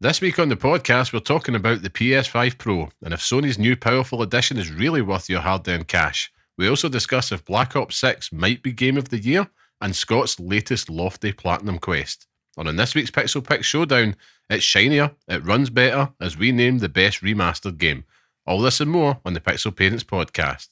This week on the podcast, we're talking about the PS5 Pro and if Sony's new powerful edition is really worth your hard-earned cash. We also discuss if Black Ops 6 might be Game of the Year and Scott's latest lofty platinum quest. And on this week's Pixel Picks Showdown, it's shinier, it runs better, as we name the best remastered game. All this and more on the Pixel Parents podcast.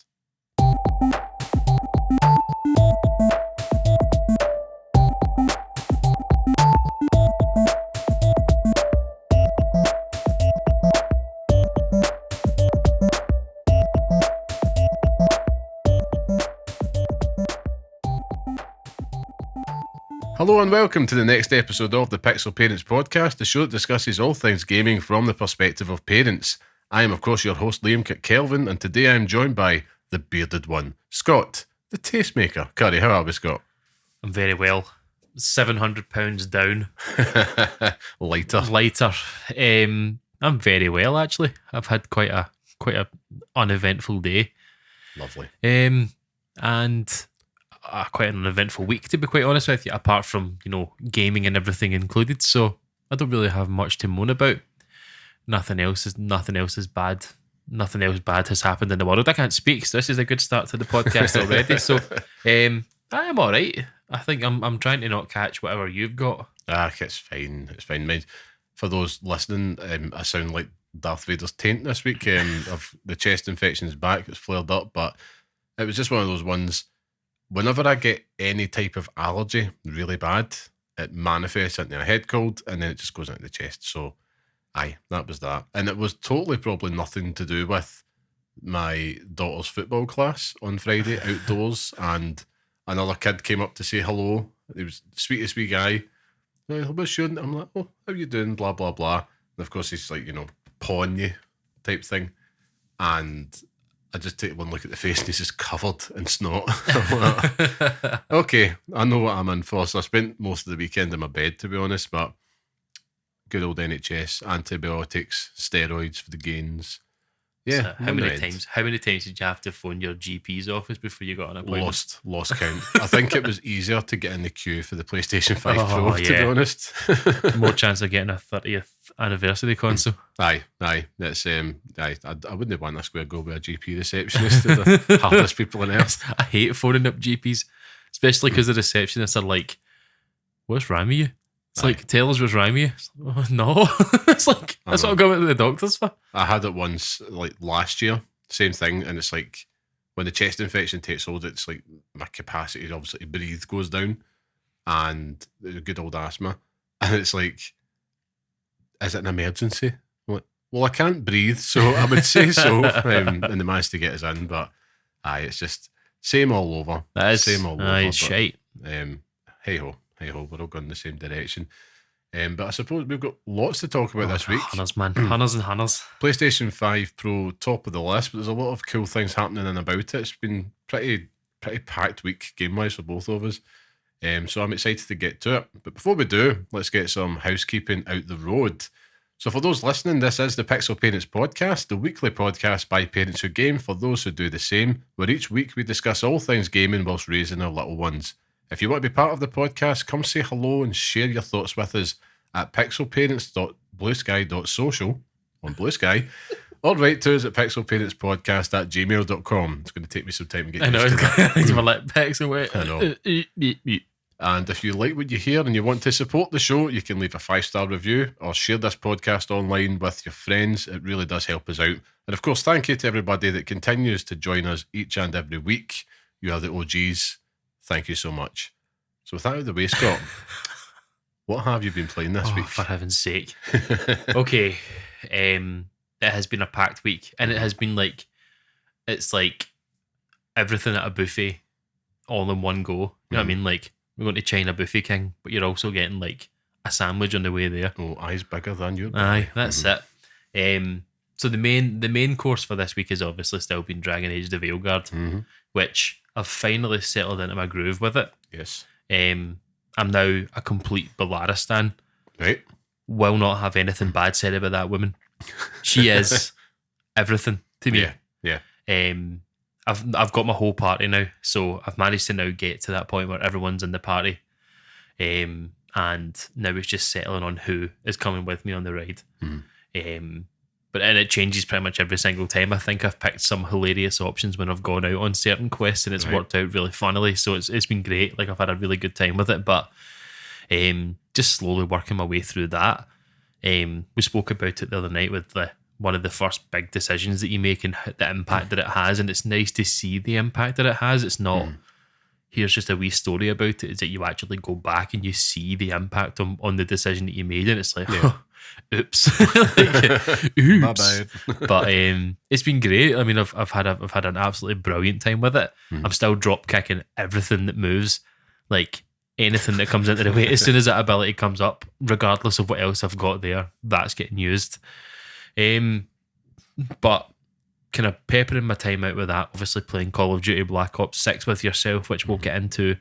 Hello and welcome to the next episode of the Pixel Parents podcast, the show that discusses all things gaming from the perspective of parents. I am, of course, your host, Liam Kelvin, and today I am joined by the bearded one, Scott, the tastemaker. Curry, how are we, Scott? I'm very well. 700 pounds down. Lighter. I'm very well, actually. I've had quite a uneventful day. Lovely. And quite an uneventful week, to be quite honest with you, apart from, gaming and everything included. So I don't really have much to moan about. Nothing else is bad. Nothing else bad has happened in the world. I can't speak, so this is a good start to the podcast already. So I am all right. I think I'm trying to not catch whatever you've got. It's fine. It's fine. For those listening, I sound like Darth Vader's taint this week. Of the chest infection is back. It's flared up, but it was just one of those ones. Whenever I get any type of allergy really bad, it manifests into a head cold and then it just goes into the chest. So, that was that. And it was totally probably nothing to do with my daughter's football class on Friday outdoors, and another kid came up to say hello. He was the sweetest wee guy. I'm like, oh, how you doing? Blah, blah, blah. And of course, he's like, pawing you type thing. And I just take one look at the face and he's just covered in snot. Okay, I know what I'm in for. So I spent most of the weekend in my bed, to be honest, but good old NHS, antibiotics, steroids for the gains. Yeah. So how many times did you have to phone your GP's office before you got an appointment? Lost count. I think it was easier to get in the queue for the PlayStation 5 Pro, to be honest. More chance of getting a 30th anniversary console. Aye. That's I wouldn't want a square go with a GP receptionist. They're the hardest people on earth. I hate phoning up GPs, especially because the receptionists are like, "What's wrong with you?" It's like, "Tell us what's wrong with you." Like, no. It's like, that's what I'm going to the doctors for. I had it once, like last year, same thing, and it's like when the chest infection takes hold, it's like my capacity obviously to breathe goes down, and the good old asthma, and it's like, is it an emergency? I'm like, well, I can't breathe, so I would say so. And they managed to get us in, but it's just same all over. That is same all over. It's shite. Hey ho, we're all going in the same direction. But I suppose we've got lots to talk about this week. Hunters, man. Hunters and hunters. PlayStation 5 Pro, top of the list, but there's a lot of cool things happening and about it. It's been pretty packed week game-wise for both of us. So I'm excited to get to it. But before we do, let's get some housekeeping out the road. So for those listening, this is the Pixel Parents podcast, the weekly podcast by parents who game for those who do the same, where each week we discuss all things gaming whilst raising our little ones. If you want to be part of the podcast, come say hello and share your thoughts with us at pixelparents.bluesky.social on Blue Sky, or write to us at pixelparentspodcast@gmail.com. It's going to take me some time to get used to that. I know. Like Pixel, wait. I know. And if you like what you hear and you want to support the show, you can leave a 5-star review or share this podcast online with your friends. It really does help us out. And of course, thank you to everybody that continues to join us each and every week. You are the OGs. Thank you so much. So with that out of the way, Scott, what have you been playing this week? For heaven's sake. Okay. It has been a packed week, and it has been it's like everything at a buffet all in one go. You know what I mean? Like, we're going to China Buffet King, but you're also getting like a sandwich on the way there. Oh, eyes bigger than you. Aye, that's it. So the main course for this week has obviously still been Dragon Age the Veilguard, which I've finally settled into my groove with it. Yes. I'm now a complete Ballara stan. Right. Will not have anything bad said about that woman. She is everything to me. Yeah. I've got my whole party now, so I've managed to now get to that point where everyone's in the party. and now it's just settling on who is coming with me on the ride. And it changes pretty much every single time. I think I've picked some hilarious options when I've gone out on certain quests, and it's worked out really funnily. So it's been great. Like, I've had a really good time with it, but just slowly working my way through that. We spoke about it the other night with one of the first big decisions that you make and the impact that it has, and it's nice to see the impact that it has. It's not here's just a wee story about it. It's that you actually go back and you see the impact on the decision that you made, and it's like, oops, oops. My bad. But it's been great. I mean, I've had an absolutely brilliant time with it. I'm still drop kicking everything that moves, like anything that comes into the way. As soon as that ability comes up, regardless of what else I've got there, that's getting used. But kind of peppering my time out with that, obviously playing Call of Duty Black Ops 6 with yourself, which we'll get into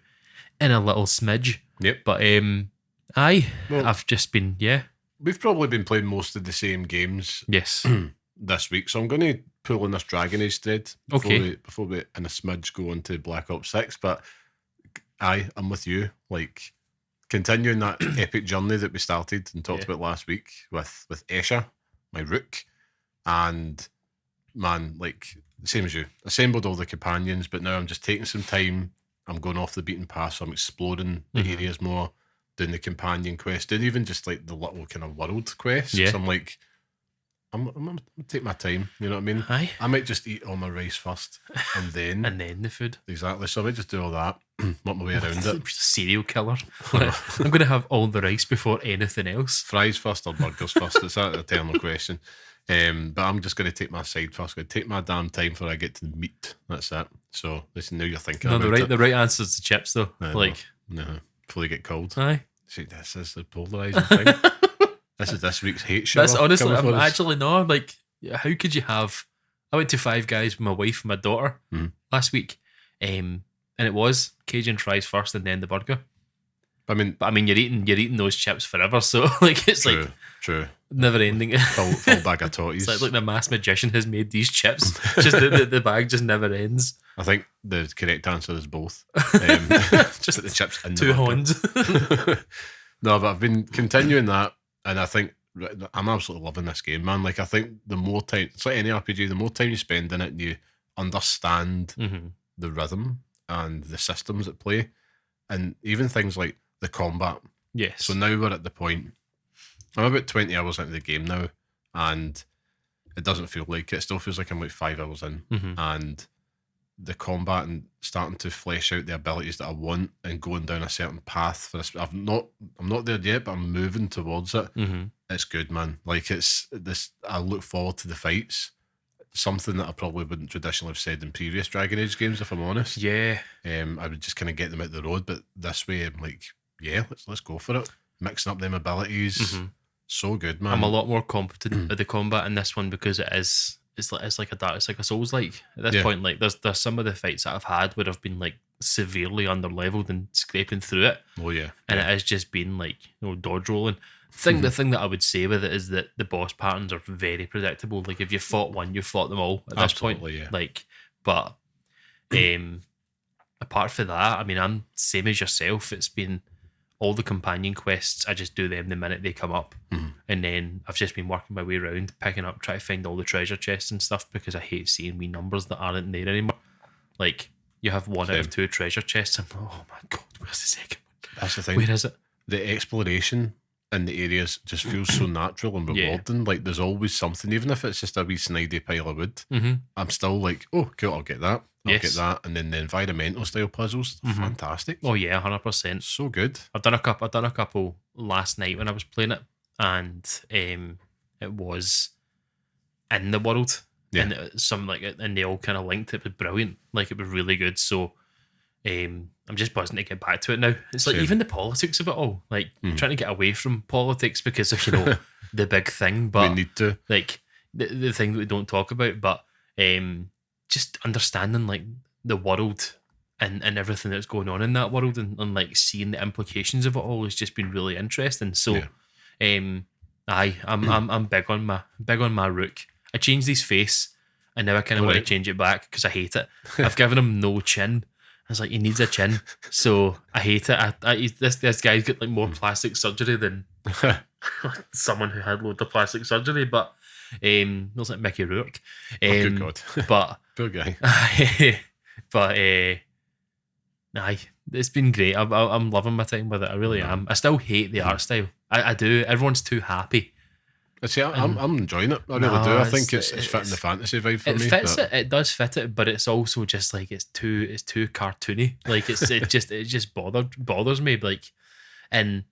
in a little smidge. Yep. But I've just been, We've probably been playing most of the same games yes. this week, so I'm going to pull in this Dragon Age thread before we in a smidge go on to Black Ops 6. But I'm with you, like continuing that epic journey that we started and talked about last week with Escher, my rook, and man, like same as you, assembled all the companions, but now I'm just taking some time. I'm going off the beaten path, so I'm exploring the areas more, doing the companion quest, doing even just like the little kind of world quests. So I'm like, I'm gonna take my time. You know what I mean? Aye. I might just eat all my rice first, and then the food. Exactly. So I might just do all that, work my way around it. Serial killer. I'm going to have all the rice before anything else. Fries first or burgers first? It's that eternal question. But I'm just going to take my side first. I'm going to take my damn time before I get to the meat. That's it. So listen, now you're thinking about it. The right answer is the chips, though. No, before they get cold. Aye. See, this is the polarising thing. This is this week's hate show. That's honestly, I'm actually not. Like, how could you have... I went to Five Guys with my wife and my daughter last week, and it was Cajun fries first and then the burger. I mean, you're eating those chips forever, so like it's true. Never ending. Full bag of totties. It's like the mass magician has made these chips. Just the bag just never ends. I think the correct answer is both. Just the chips in two horns. No, but I've been continuing that, and I think I'm absolutely loving this game, man. Like, I think the more time, it's like any RPG, the more time you spend in it, and you understand the rhythm and the systems at play, and even things like the combat. Yes. So now we're at the point. I'm about 20 hours into the game now, and it doesn't feel like it. It still feels like I'm like 5 hours in, and the combat and starting to flesh out the abilities that I want and going down a certain path for this. I'm not there yet, but I'm moving towards it. It's good, man. Like, it's this. I look forward to the fights. Something that I probably wouldn't traditionally have said in previous Dragon Age games, if I'm honest. Yeah. I would just kind of get them out the road, but this way I'm like, yeah, let's go for it. Mixing up them abilities. So good, man. I'm a lot more competent at the combat in this one because it's like a Souls-like at this point. Like, there's some of the fights that I've had where I've been like severely under leveled and scraping through it. Oh yeah. And it has just been like, dodge rolling. The thing that I would say with it is that the boss patterns are very predictable. Like, if you fought one, you fought them all at this point. Yeah. Like, but apart from that, I mean, I'm same as yourself. It's been all the companion quests, I just do them the minute they come up. And then I've just been working my way around, picking up, trying to find all the treasure chests and stuff, because I hate seeing wee numbers that aren't there anymore. Like, you have one out of 2 treasure chests, and oh my god, where's the second one? That's the thing. Where is it? The exploration in the areas just feels so natural and rewarding. Like, there's always something, even if it's just a wee snidey pile of wood. I'm still like, oh cool, I'll get that. I'll get that. And then the environmental style puzzles, fantastic. Oh yeah, 100%. So good. I've done a couple last night when I was playing it, and it was in the world, and and they all kind of linked. It was brilliant. Like, it was really good. So I'm just buzzing to get back to it now. It's like even the politics of it all, like trying to get away from politics because of the big thing, but we need to, like the thing that we don't talk about, but just understanding like the world and everything that's going on in that world, and like seeing the implications of it all has just been really interesting. So I'm big on my rook. I changed his face, and now I kind of want to change it back because I hate it. I've given him no chin, was like, he needs a chin, so I hate it. This guy's got like more plastic surgery than someone who had loads of plastic surgery, but looks like Mickey Rourke. Good God. But Poor guy. but aye, it's been great. I'm loving my time with it. I really am. I still hate the art style. I do. Everyone's too happy. See, I'm enjoying it. I really do. I think it's fitting the fantasy vibe for me. It fits it. It does fit it, but it's also just like it's too cartoony. Like it just bothers me. Like, and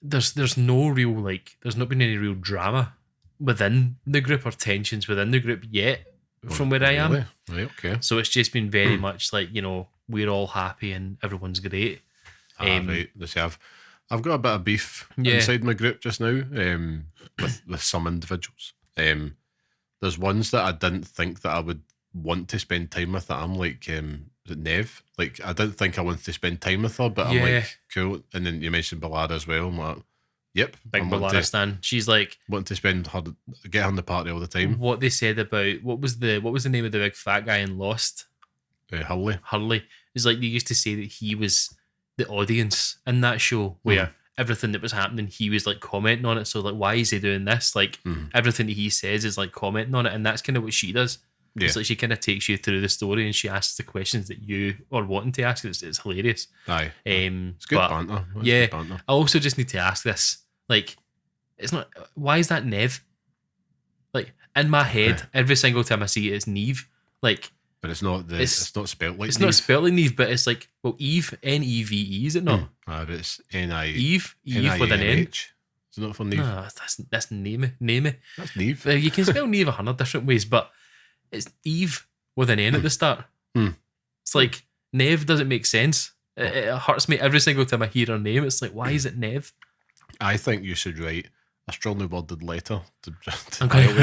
there's no real like there's not been any real drama within the group or tensions within the group yet from where I am. Right, okay. So it's just been very much like, we're all happy and everyone's great. Right. See, I've got a bit of beef inside my group just now with some individuals. There's ones that I didn't think that I would want to spend time with that I'm like, is it Nev? Like, I didn't think I wanted to spend time with her, but I'm like, cool. And then you mentioned Ballada as well. I'm like, yep. Big Ballada stan. She's like, want to get her in the party all the time. What they said about, what was the name of the big fat guy in Lost? Hurley. It's like they used to say that he was the audience in that show where everything that was happening, he was like commenting on it. So like, why is he doing this? Like everything that he says is like commenting on it, and that's kind of what she does. Yeah. It's like she kind of takes you through the story and she asks the questions that you are wanting to ask. It's hilarious. Aye. It's good banter. Good banter. I also just need to ask this. Like, it's not. Why is that Nev? Like in my head, every single time I see it, it's Neve. Like. But it's not it's not spelled like It's Neve. Not spelled like Neve, but it's like, well, Eve, Neve, is it not? But it's N-I... Eve with an N. Is it not for Neve? No, that's Name. That's Neve. You can spell Neve 100 different ways, but it's Eve with an N at the start. It's like, Nev doesn't make sense. It hurts me every single time I hear her name. It's like, why is it Nev? I think you should write a strongly worded letter to I'm going to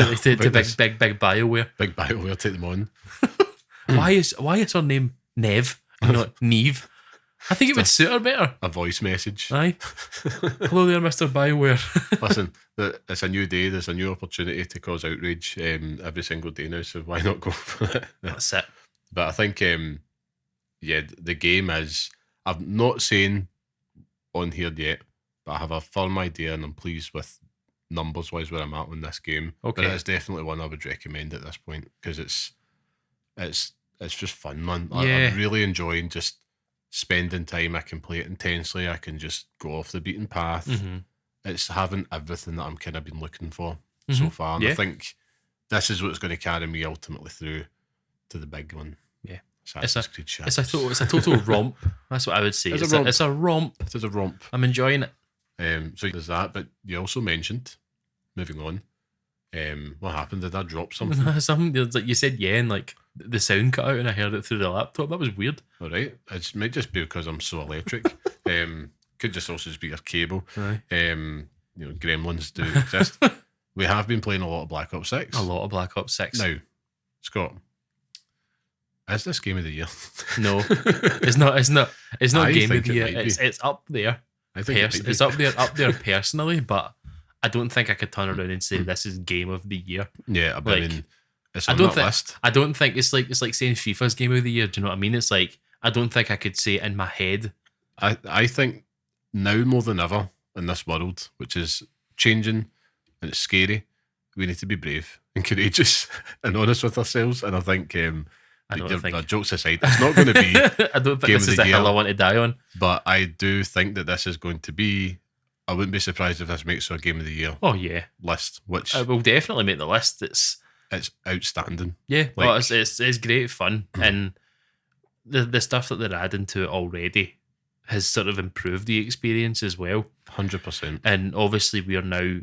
big BioWare. Big BioWare, take them on. Why is her name Nev, not Neve? I think it would suit her better. A voice message. Aye. Hello there, Mr. BioWare. Listen, it's a new day. There's a new opportunity to cause outrage every single day now, so why not go for it? That's it. But I think, the game is... I'm not saying on here yet, but I have a firm idea and I'm pleased with numbers-wise where I'm at on this game. Okay. But it's definitely one I would recommend at this point because it's just fun, man. I'm really enjoying just spending time. I can play it intensely. I can just go off the beaten path. It's having everything that I'm kind of been looking for so far. And I think this is what's going to carry me ultimately through to the big one. Yeah. It's a total romp. That's what I would say. It's a romp. It is a romp. I'm enjoying it. So there's that, but you also mentioned, moving on, what happened? Did I drop something? Something like you said, and like the sound cut out, and I heard it through the laptop. That was weird. All right, it might just be because I'm so electric. Could just also just be your cable. Aye. Gremlins do exist. We have been playing a lot of Black Ops 6. A lot of Black Ops 6. Now, Scott, is this game of the year? No, it's not. It's not game of the year. It's up there. I think it's up there personally, but I don't think I could turn around and say this is game of the year. Yeah, but like, I mean, it's on that list. I don't think it's like saying FIFA's game of the year. Do you know what I mean? It's like I don't think I could say it in my head. I think now more than ever in this world, which is changing and it's scary, we need to be brave and courageous and honest with ourselves. And I think, jokes aside, it's not going to be. I don't think this is the hill I want to die on. But I do think that this is going to be. I wouldn't be surprised if this makes our game of the year. Oh yeah, list, which it will definitely make the list. It's outstanding. Yeah, it's great fun, and the stuff that they're adding to it already has sort of improved the experience as well. 100%. And obviously we are now,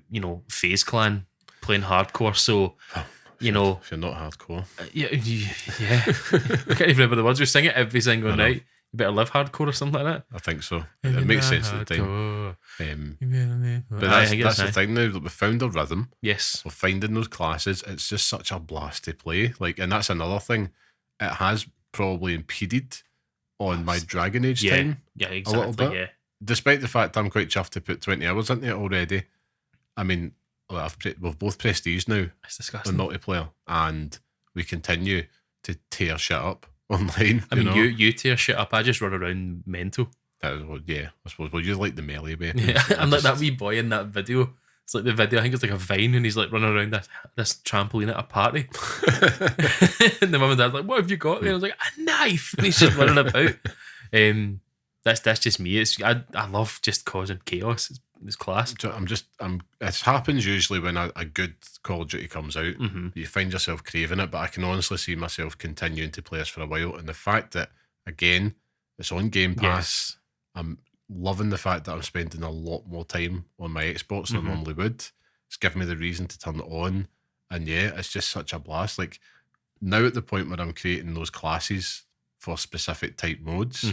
FaZe Clan playing hardcore, so if you're not hardcore, yeah. I can't even remember the words. We sing it every single night. You better live hardcore or something like that. I think so. It makes sense at the time. But that's the thing now, that we've found a rhythm. Yes. We're finding those classes. It's just such a blast to play. And that's another thing. It has probably impeded on my Dragon Age time. Yeah, exactly. A little bit. Despite the fact I'm quite chuffed to put 20 hours into it already. I mean, we've both prestige now. It's disgusting. On multiplayer. And we continue to tear shit up online. I mean, you tear shit up. I just run around mental. I suppose. Well, you like the melee bit. Yeah, I'm like that wee boy in that video. It's like the video, I think it's like a vine, and he's like running around this trampoline at a party. And the mum and dad's like, "What have you got there?" I was like, "A knife," and he's just running about. That's just me. I love just causing chaos. It's class. It happens usually when a good Call of Duty comes out. You find yourself craving it, but I can honestly see myself continuing to play this for a while. And the fact that, again, it's on Game Pass. Yes. I'm loving the fact that I'm spending a lot more time on my Xbox than I normally would. It's given me the reason to turn it on. And yeah, it's just such a blast. Like, now at the point where I'm creating those classes for specific type modes.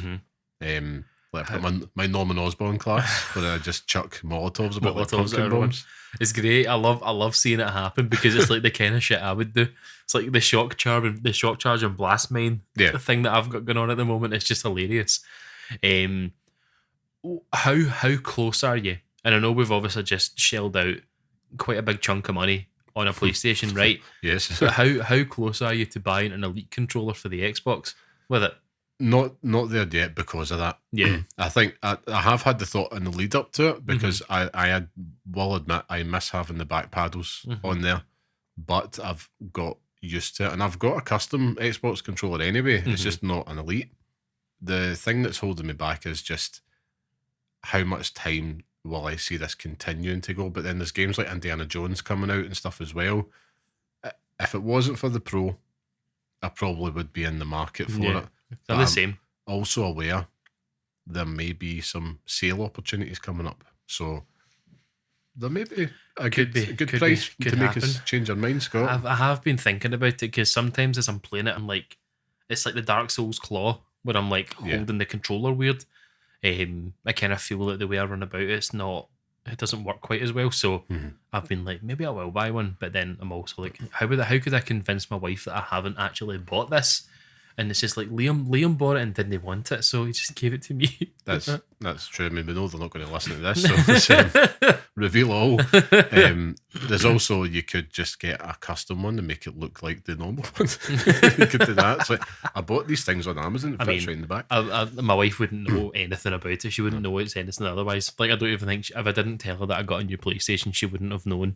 Like I put my Norman Osborn class where I just chuck Molotovs about like pumpkin bombs. It's great. I love seeing it happen because it's like the kind of shit I would do. It's like the shock charge and blast mine. The thing that I've got going on at the moment. It's just hilarious. How close are you? And I know we've obviously just shelled out quite a big chunk of money on a PlayStation, right? Yes. But how close are you to buying an Elite controller for the Xbox with it? Not there yet because of that. Yeah. I think I have had the thought in the lead up to it because I will admit I miss having the back paddles on there, but I've got used to it and I've got a custom Xbox controller anyway. It's just not an Elite. The thing that's holding me back is just how much time will I see this continuing to go. But then there's games like Indiana Jones coming out and stuff as well. If it wasn't for the Pro, I probably would be in the market for it. I'm the same. Also aware there may be some sale opportunities coming up. So there may be a good price to make us change our minds, Scott. I have been thinking about it because sometimes as I'm playing it, I'm like, it's like the Dark Souls claw where I'm like holding the controller weird. I kind of feel like the way I run about it doesn't work quite as well. So I've been like, maybe I will buy one, but then I'm also like, how could I convince my wife that I haven't actually bought this? And it's just like Liam bought it and didn't want it, so he just gave it to me. That's true. I mean, we know they're not going to listen to this, so reveal all. There's also, you could just get a custom one and make it look like the normal one. You could do that. It's like, I bought these things on Amazon. It fits right in the back. My wife wouldn't know anything about it. She wouldn't know it's anything otherwise. Like, I don't even think if I didn't tell her that I got a new PlayStation, she wouldn't have known.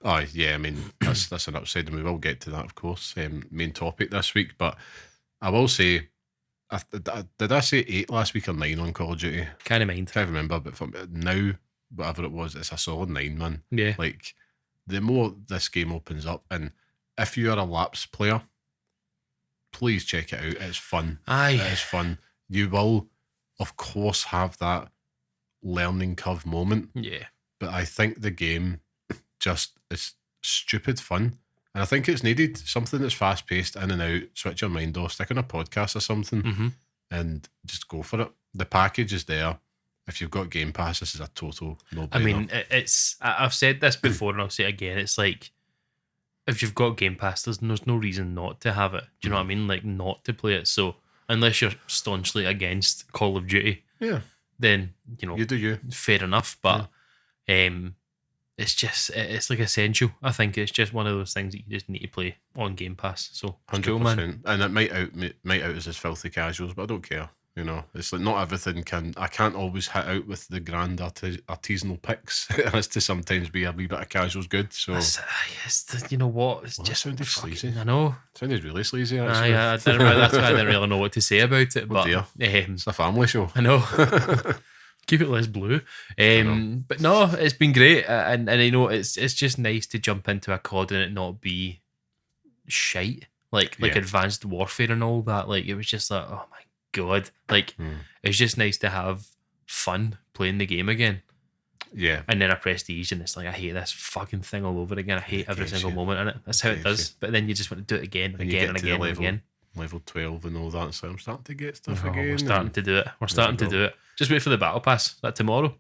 Oh yeah, I mean that's an upside, and we will get to that, of course. Main topic this week, but I will say, did I say 8 last week or 9 on Call of Duty? Can't mind. Can't remember, but for now, whatever it was, it's a solid 9, man. Yeah. Like, the more this game opens up, and if you are a lapse player, please check it out. It's fun. Aye. It is fun. You will, of course, have that learning curve moment. Yeah. But I think the game just is stupid fun. And I think it's needed. Something that's fast paced, in and out, switch your mind off, stick on a podcast or something, and just go for it. The package is there. If you've got Game Pass, this is a total no-brainer. I mean, I've said this before and I'll say it again. It's like, if you've got Game Pass, there's no reason not to have it. Do you know what I mean? Like, not to play it. So, unless you're staunchly against Call of Duty, then, you do you. Fair enough. But it's like essential. I think it's just one of those things that you just need to play on Game Pass. So 100%. Cool, man. And it might out as filthy casuals, but I don't care. It's like not everything I can't always hit out with the grand artisanal picks. It has to sometimes be a wee bit of casuals good. So you know what? It's just sounded sleazy. I know. It sounded really sleazy, actually. That's why I didn't really know what to say about it. But dear. It's a family show. I know. Keep it less blue. But no, it's been great. And I know it's just nice to jump into a COD and it not be shite. Like Advanced Warfare and all that. Like, it was just like, oh my God. Like, it's just nice to have fun playing the game again. Yeah. And then I Prestige and it's like, I hate this fucking thing all over again. I hate every single moment in it. That's how it does. But then you just want to do it again and again and again and again. Level 12 and all that, so I'm starting to get stuff again. We're starting to do it. We're starting to do it. Just wait for the Battle Pass. Is that tomorrow?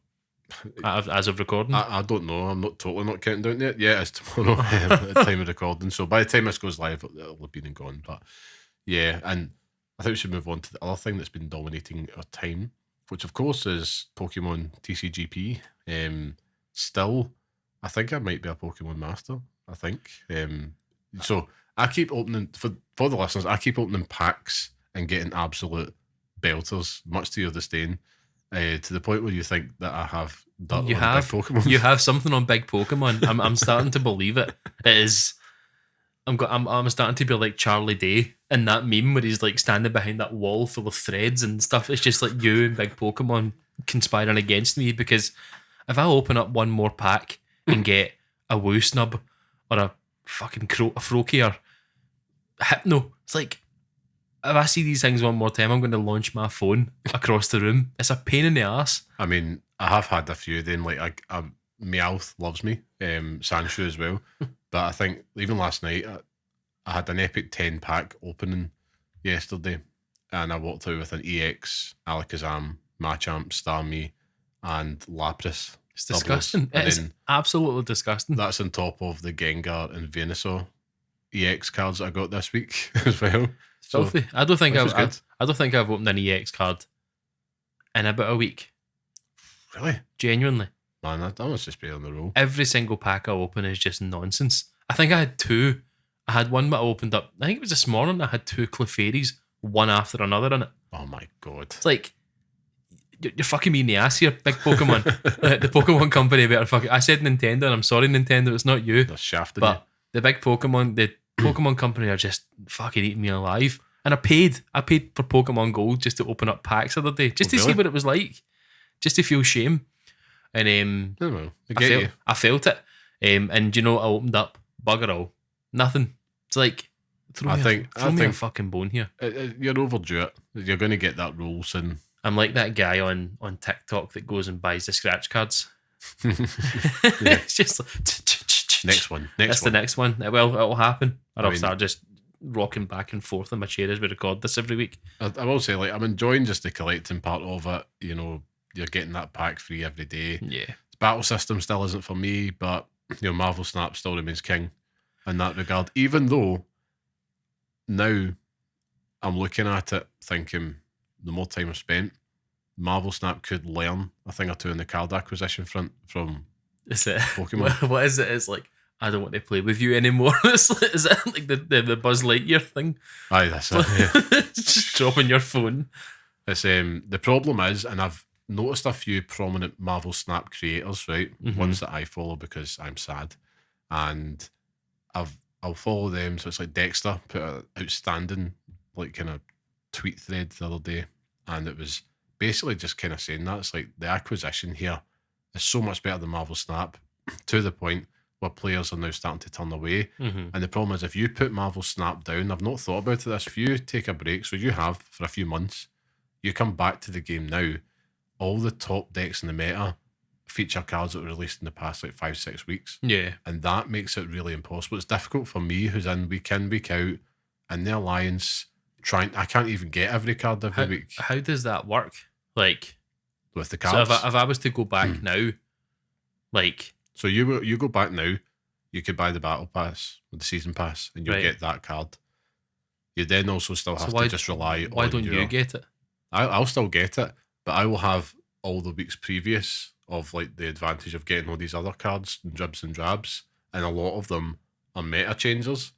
As of recording? I don't know. I'm not counting down yet. Yeah, it's tomorrow at the time of recording. So by the time this goes live, it'll have been and gone. But yeah, and I think we should move on to the other thing that's been dominating our time, which of course is Pokemon TCGP. Still, I think I might be a Pokemon master. I think. So I keep opening, for the listeners, I keep opening packs and getting absolute belters, much to your disdain, to the point where you think that I have dirt on big Pokemon. You have something on big Pokemon. I'm starting to believe it. It is. I'm starting to be like Charlie Day in that meme where he's like standing behind that wall full of threads and stuff. It's just like you and big Pokemon conspiring against me, because if I open up one more pack and get a Woo Snub or a fucking a Froakie or Hypno, it's like, if I see these things one more time, I'm going to launch my phone across the room. It's a pain in the ass. I mean, I have had a few then, like Meowth loves me, Sanshu as well. But I think even last night, I had an epic 10 pack opening yesterday, and I walked out with an EX, Alakazam, Machamp, Starmie, and Lapras. It's disgusting. It's absolutely disgusting. That's on top of the Gengar and Venusaur EX cards that I got this week as well. Filthy. I don't think I've opened an EX card in about a week. Really? Genuinely. Man, that must just be on the roll. Every single pack I open is just nonsense. I think I had two. I had one that I opened up, I think it was this morning, I had two Clefairies, one after another in it. Oh my god. It's like, you're fucking me in the ass here, big Pokemon. The Pokemon company better fucking... I said Nintendo, and I'm sorry, Nintendo, it's not you. They're shafting but you. The big Pokemon, the Pokemon company are just fucking eating me alive. And I paid for Pokemon Gold just to open up packs the other day, just to see what it was like, just to feel shame. And I felt it. And you know what I opened up? Bugger all. Nothing. It's like, throw me a fucking bone here. You're overdue it. You're going to get that roll soon. I'm like that guy on TikTok that goes and buys the scratch cards. It's just like, next one. That's the next one. It'll happen. Or I'll start just rocking back and forth in my chair as we record this every week. I will say, like, I'm enjoying just the collecting part of it. You know, you're getting that pack free every day. Yeah. The battle system still isn't for me, but Marvel Snap still remains king in that regard. Even though now I'm looking at it thinking, the more time I've spent, Marvel Snap could learn a thing or two in the card acquisition front from Pokemon. What is it? It's like, I don't want to play with you anymore. Is it like the Buzz Lightyear thing? Aye, that's it. Yeah. Just dropping your phone. It's the problem is, and I've noticed a few prominent Marvel Snap creators, right? Mm-hmm. Ones that I follow because I'm sad, and I'll follow them. So it's like Dexter put an outstanding like kind of tweet thread the other day, and it was basically just kind of saying that it's like the acquisition here is so much better than Marvel Snap, to the point where players are now starting to turn away. Mm-hmm. And the problem is, if you put Marvel Snap down, I've not thought about this, if you take a break, so you have for a few months, you come back to the game now, all the top decks in the meta feature cards that were released in the past like 5-6 weeks. Yeah. And that makes it really impossible. It's difficult for me, who's in week in, week out, in the Alliance, I can't even get every card every week. How does that work? Like, with the cards? So if I was to go back now, like... So you go back now, you could buy the Battle Pass or the Season Pass, and you'll get that card. You then also still have to just rely on... Why don't you get it? I'll still get it, but I will have all the weeks previous of like the advantage of getting all these other cards and dribs and drabs, and a lot of them are meta changers,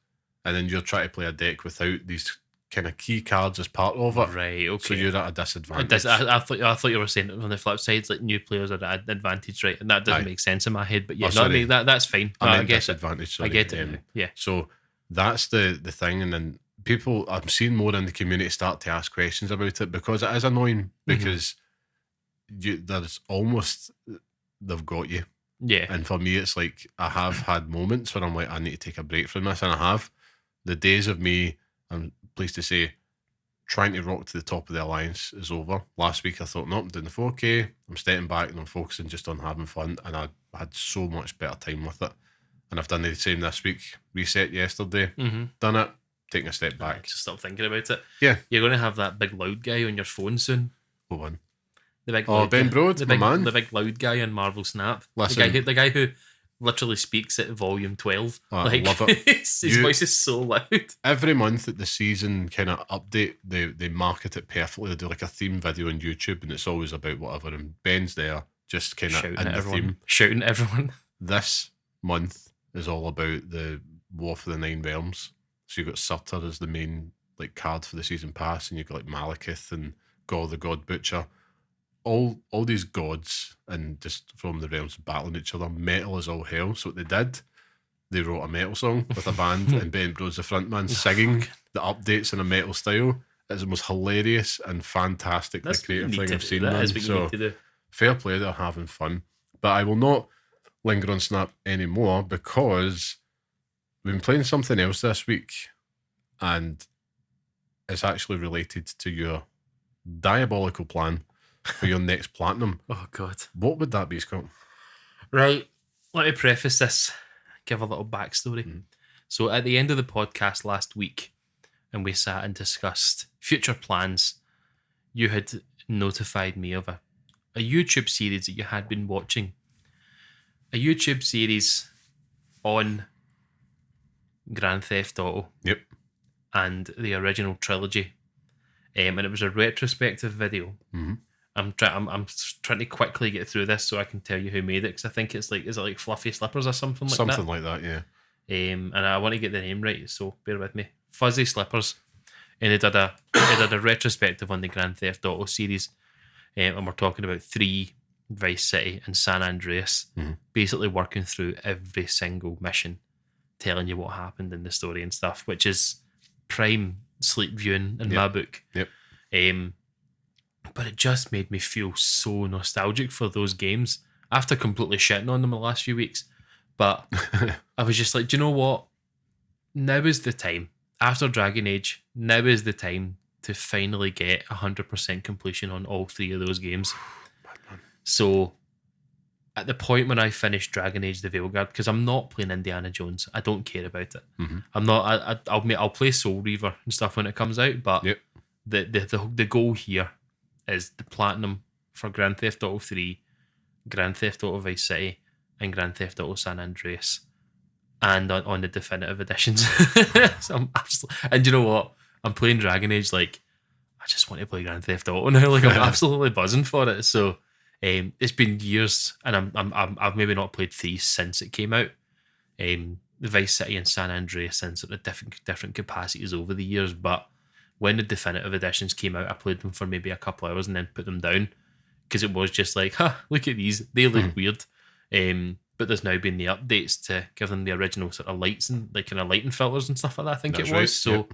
and then you're trying to play a deck without these kind of key cards as part of it. Right, okay. So you're at a disadvantage. I thought you were saying it on the flip side, like new players are at an advantage, right? And that doesn't make sense in my head, but yeah, that's fine. I get disadvantage. Sorry. I get it. Yeah. So that's the thing, and then people, I'm seeing more in the community start to ask questions about it, because it is annoying, because there's almost, they've got you. Yeah. And for me, it's like, I have had moments where I'm like, I need to take a break from this, and I have. The days of me, I'm pleased to say, trying to rock to the top of the Alliance is over. Last week I thought, nope, I'm doing the 4K, I'm stepping back and I'm focusing just on having fun, and I had so much better time with it. And I've done the same this week. Reset yesterday, done it, taking a step back. Just stop thinking about it. Yeah. You're going to have that big loud guy on your phone soon. What one? The big Ben Broad, my man. The big loud guy on Marvel Snap. Listen, the guy who literally speaks at volume 12. I love it. His voice is so loud. Every month at the season kind of update, they market it perfectly. They do like a theme video on YouTube, and it's always about whatever. And Ben's there, just kind of in the theme. Shouting at everyone. This month is all about the War for the Nine Realms. So you've got Surtur as the main like card for the season pass, and you got like Malekith and Gore the God Butcher. All these gods, and just from the realms battling each other. Metal is all hell. So what they did, they wrote a metal song with a band, and Ben Bros, the frontman, singing the updates in a metal style. It's the most hilarious and fantastic creative thing I've seen. So fair play, they're having fun. But I will not linger on Snap anymore because we've been playing something else this week, and it's actually related to your diabolical plan for your next platinum. Oh, God. What would that be, Scott? Right. Let me preface this, give a little backstory. So at the end of the podcast last week, and we sat and discussed future plans, you had notified me of a YouTube series that you had been watching. A YouTube series on Grand Theft Auto. Yep. And the original trilogy. And it was a retrospective video. Mm-hmm. I'm trying to quickly get through this so I can tell you who made it, because I think it's like, is it like Fluffy Slippers or something like that? Something like that, yeah. And I want to get the name right, so bear with me. Fuzzy Slippers. And they did a retrospective on the Grand Theft Auto series. And we're talking about 3, Vice City, and San Andreas. Mm-hmm. Basically working through every single mission, telling you what happened in the story and stuff, which is prime sleep viewing in my book. Yep. But it just made me feel so nostalgic for those games after completely shitting on them the last few weeks. But I was just like, do you know what? Now is the time. After Dragon Age, now is the time to finally get 100% completion on all 3 of those games. So at the point when I finish Dragon Age the Veilguard, because I'm not playing Indiana Jones, I don't care about it. Mm-hmm. I'm not. I'll play Soul Reaver and stuff when it comes out, but the goal here is the platinum for Grand Theft Auto 3, Grand Theft Auto Vice City, and Grand Theft Auto San Andreas, and on the definitive editions. So and you know what? I'm playing Dragon Age like I just want to play Grand Theft Auto now. Like I'm absolutely buzzing for it. So it's been years, and I've maybe not played 3 since it came out. The Vice City and San Andreas in sort of different capacities over the years, but when the definitive editions came out, I played them for maybe a couple hours and then put them down because it was just like, look at these, they look weird. But there's now been the updates to give them the original sort of lights and like kind of lighting filters and stuff like that. I think it was. So,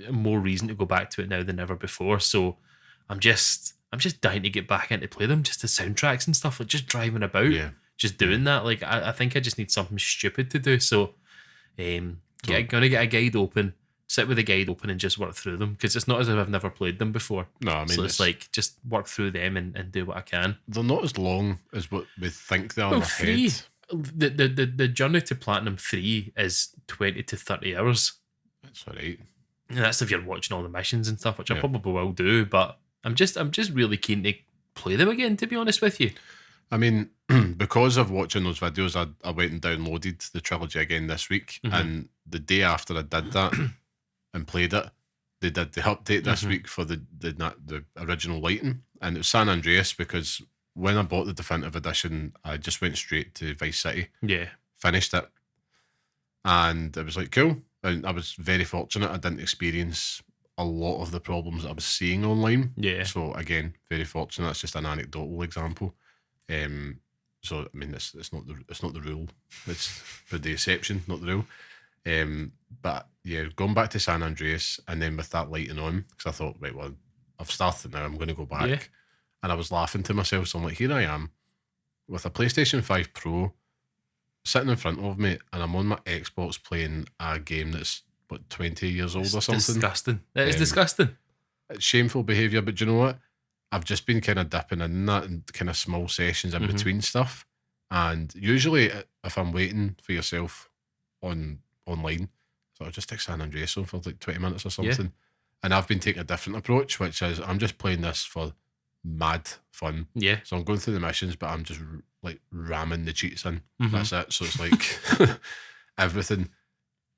more reason to go back to it now than ever before. So, I'm just dying to get back in to play them, just the soundtracks and stuff, like just driving about, just doing that. Like I think I just need something stupid to do. So, gonna get a guide open, sit with the guide open, and just work through them because it's not as if I've never played them before. No, I mean, so it's like just work through them and do what I can. They're not as long as what we think they are. Well, 3, the journey to Platinum 3 is 20 to 30 hours. That's all right. And that's if you're watching all the missions and stuff, which I probably will do. But I'm just really keen to play them again, to be honest with you. I mean, because of watching those videos, I went and downloaded the trilogy again this week, and the day after I did that and played it, they did the update this week for the original lighting, and it was San Andreas because when I bought the definitive edition, I just went straight to Vice City, finished it, and it was like cool. And I was very fortunate; I didn't experience a lot of the problems that I was seeing online. So again, very fortunate. It's just an anecdotal example. So I mean, it's not the rule. It's the exception, not the rule. But yeah, going back to San Andreas, and then with that lighting on, because I thought, right, well, I've started now. I'm going to go back, and I was laughing to myself. So I'm like, here I am with a PlayStation 5 Pro sitting in front of me, and I'm on my Xbox playing a game that's 20 years old or something. Disgusting. It is disgusting. It's shameful behaviour, but do you know what? I've just been kind of dipping in that and kind of small sessions in between stuff. And usually, if I'm waiting for yourself online, so I'll just take San Andreas on for like 20 minutes or something. And I've been taking a different approach, which is I'm just playing this for mad fun. So I'm going through the missions, but I'm just like ramming the cheats in. That's it. So it's like everything.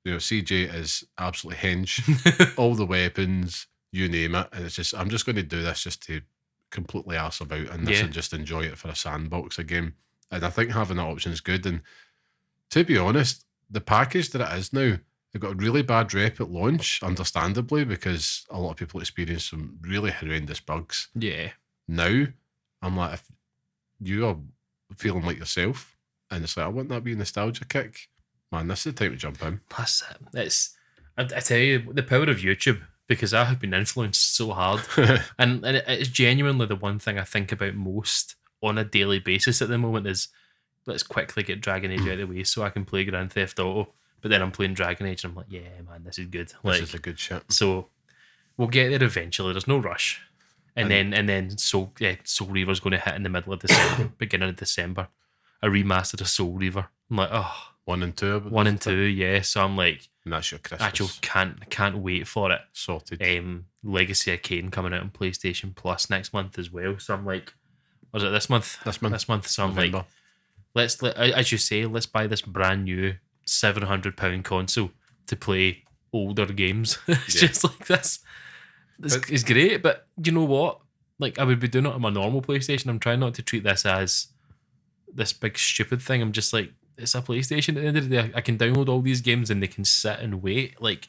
You know, CJ is absolutely hench. All the weapons, you name it. And it's just, I'm just going to do this just to completely arse about in this and just enjoy it for a sandbox again. And I think having that option is good. And to be honest, the package that it is now, It got a really bad rep at launch, understandably, because a lot of people experienced some really horrendous bugs. Yeah. Now, I'm like, if you are feeling like yourself, and it's like, I want that wee nostalgia kick, man, this is the time to jump in. That's it. I tell you, the power of YouTube, because I have been influenced so hard. and it's genuinely the one thing I think about most on a daily basis at the moment is, let's quickly get Dragon Age out of the way so I can play Grand Theft Auto. But then I'm playing Dragon Age and I'm like, yeah, man, this is good. This is a good shit. So we'll get there eventually. There's no rush. And then Soul Reaver's going to hit in the middle of December, beginning of December. A remastered of Soul Reaver. I'm like, oh. 1 and 2. 1 and 2, yeah. So I'm like, and that's your Christmas. actual can't wait for it. Sorted. Legacy of Kain coming out on PlayStation Plus next month as well. So I'm like, was it this month? This month. So I'm November. like, as you say, let's buy this brand new £700 console to play older games. It's just like this. It's great, but you know what? Like, I would be doing it on my normal PlayStation. I'm trying not to treat this as this big stupid thing. I'm just like, it's a PlayStation at the end of the day. I can download all these games and they can sit and wait. Like,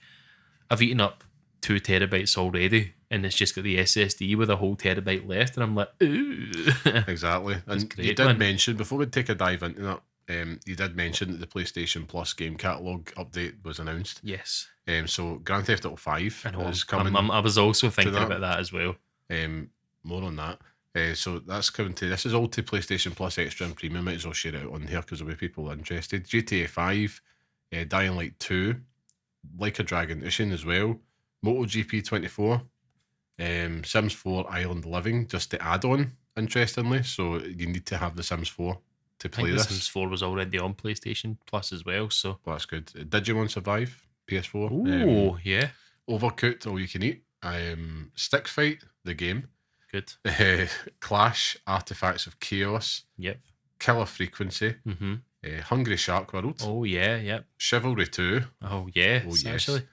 I've eaten up 2 terabytes already, and it's just got the SSD with a whole terabyte left, and I'm like, ooh. Exactly. And great, you did mention, before we take a dive into that, you did mention that the PlayStation Plus game catalogue update was announced. Yes. So Grand Theft Auto 5 is coming. I was also thinking about that as well. More on that. So that's coming to, this is all to PlayStation Plus Extra and Premium. Might as well share it out on here because there'll be people interested. GTA 5, Dying Light 2, Like a Dragon Ishin as well, MotoGP 24, Sims 4 Island Living, just the add-on, interestingly. So you need to have the Sims 4 to play this. Sims 4 was already on PlayStation Plus as well, so. Well, that's good. Digimon Survive, PS4. Ooh, yeah. Overcooked, All You Can Eat. Stick Fight, the game. Good. Clash, Artifacts of Chaos. Yep. Killer Frequency. Mm-hmm. Hungry Shark World. Oh, yeah, yep. Chivalry 2. Oh, yeah, yes. actually.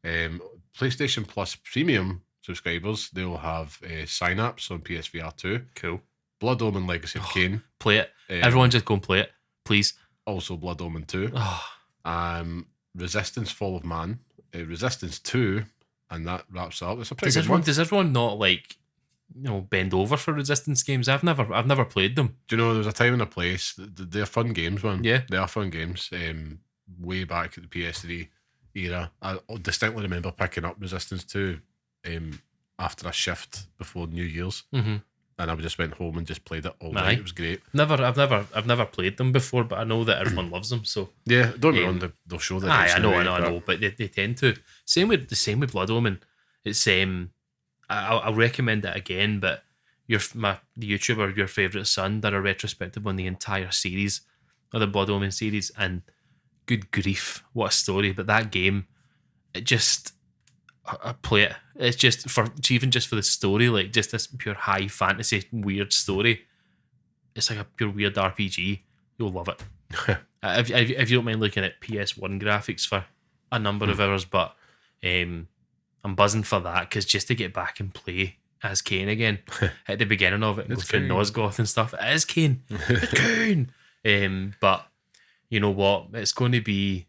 PlayStation Plus Premium subscribers, they'll have Synapse on PSVR 2. Cool. Blood Omen Legacy of Kain. Play it. Everyone just go and play it, please. Also Blood Omen 2. Oh. Resistance Fall of Man. Resistance 2. And that wraps up. It's a pretty Does everyone not, like, bend over for Resistance games? I've never played them. Do you know, there's a time and a place. They're fun games, man. Yeah. They are fun games. Way back at the PS3 era, I distinctly remember picking up Resistance 2 after a shift before New Year's. Mm-hmm. And I just went home and just played it all night. It was great. I've never played them before, but I know that everyone loves them. So yeah, don't get on. They'll show that. I know, but they tend to. Same with Blood Omen. It's I'll recommend it again, but the YouTuber, Your Favourite Son, did a retrospective on the entire series of the Blood Omen series, and good grief, what a story! But that game, it just. I play it. It's just even just for the story, like just this pure high fantasy weird story. It's like a pure weird RPG. You'll love it. If you don't mind looking at PS1 graphics for a number of hours, but I'm buzzing for that because just to get back and play as Kain again at the beginning of it, and go through Nosgoth and stuff. It is Kain. It's Kain. But you know what? It's going to be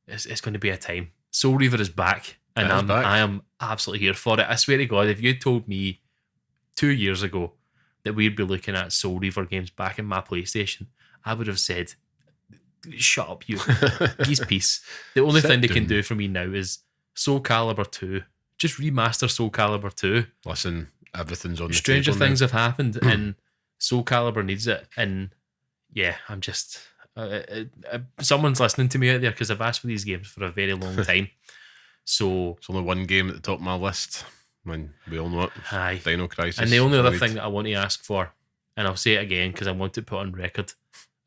a time. Soul Reaver is back. And I am absolutely here for it. I swear to God, if you told me 2 years ago that we'd be looking at Soul Reaver games back in my PlayStation, I would have said, shut up, you. Peace. The only thing they can do for me now is Soul Calibur 2. Just remaster Soul Calibur 2. Listen, everything's on the Stranger table things now. have happened, and Soul Calibur needs it. And yeah, I'm just... someone's listening to me out there because I've asked for these games for a very long time. So it's only one game at the top of my list. When we all know it, aye. Dino Crisis. And the only other thing that I want to ask for, and I'll say it again because I want to put on record,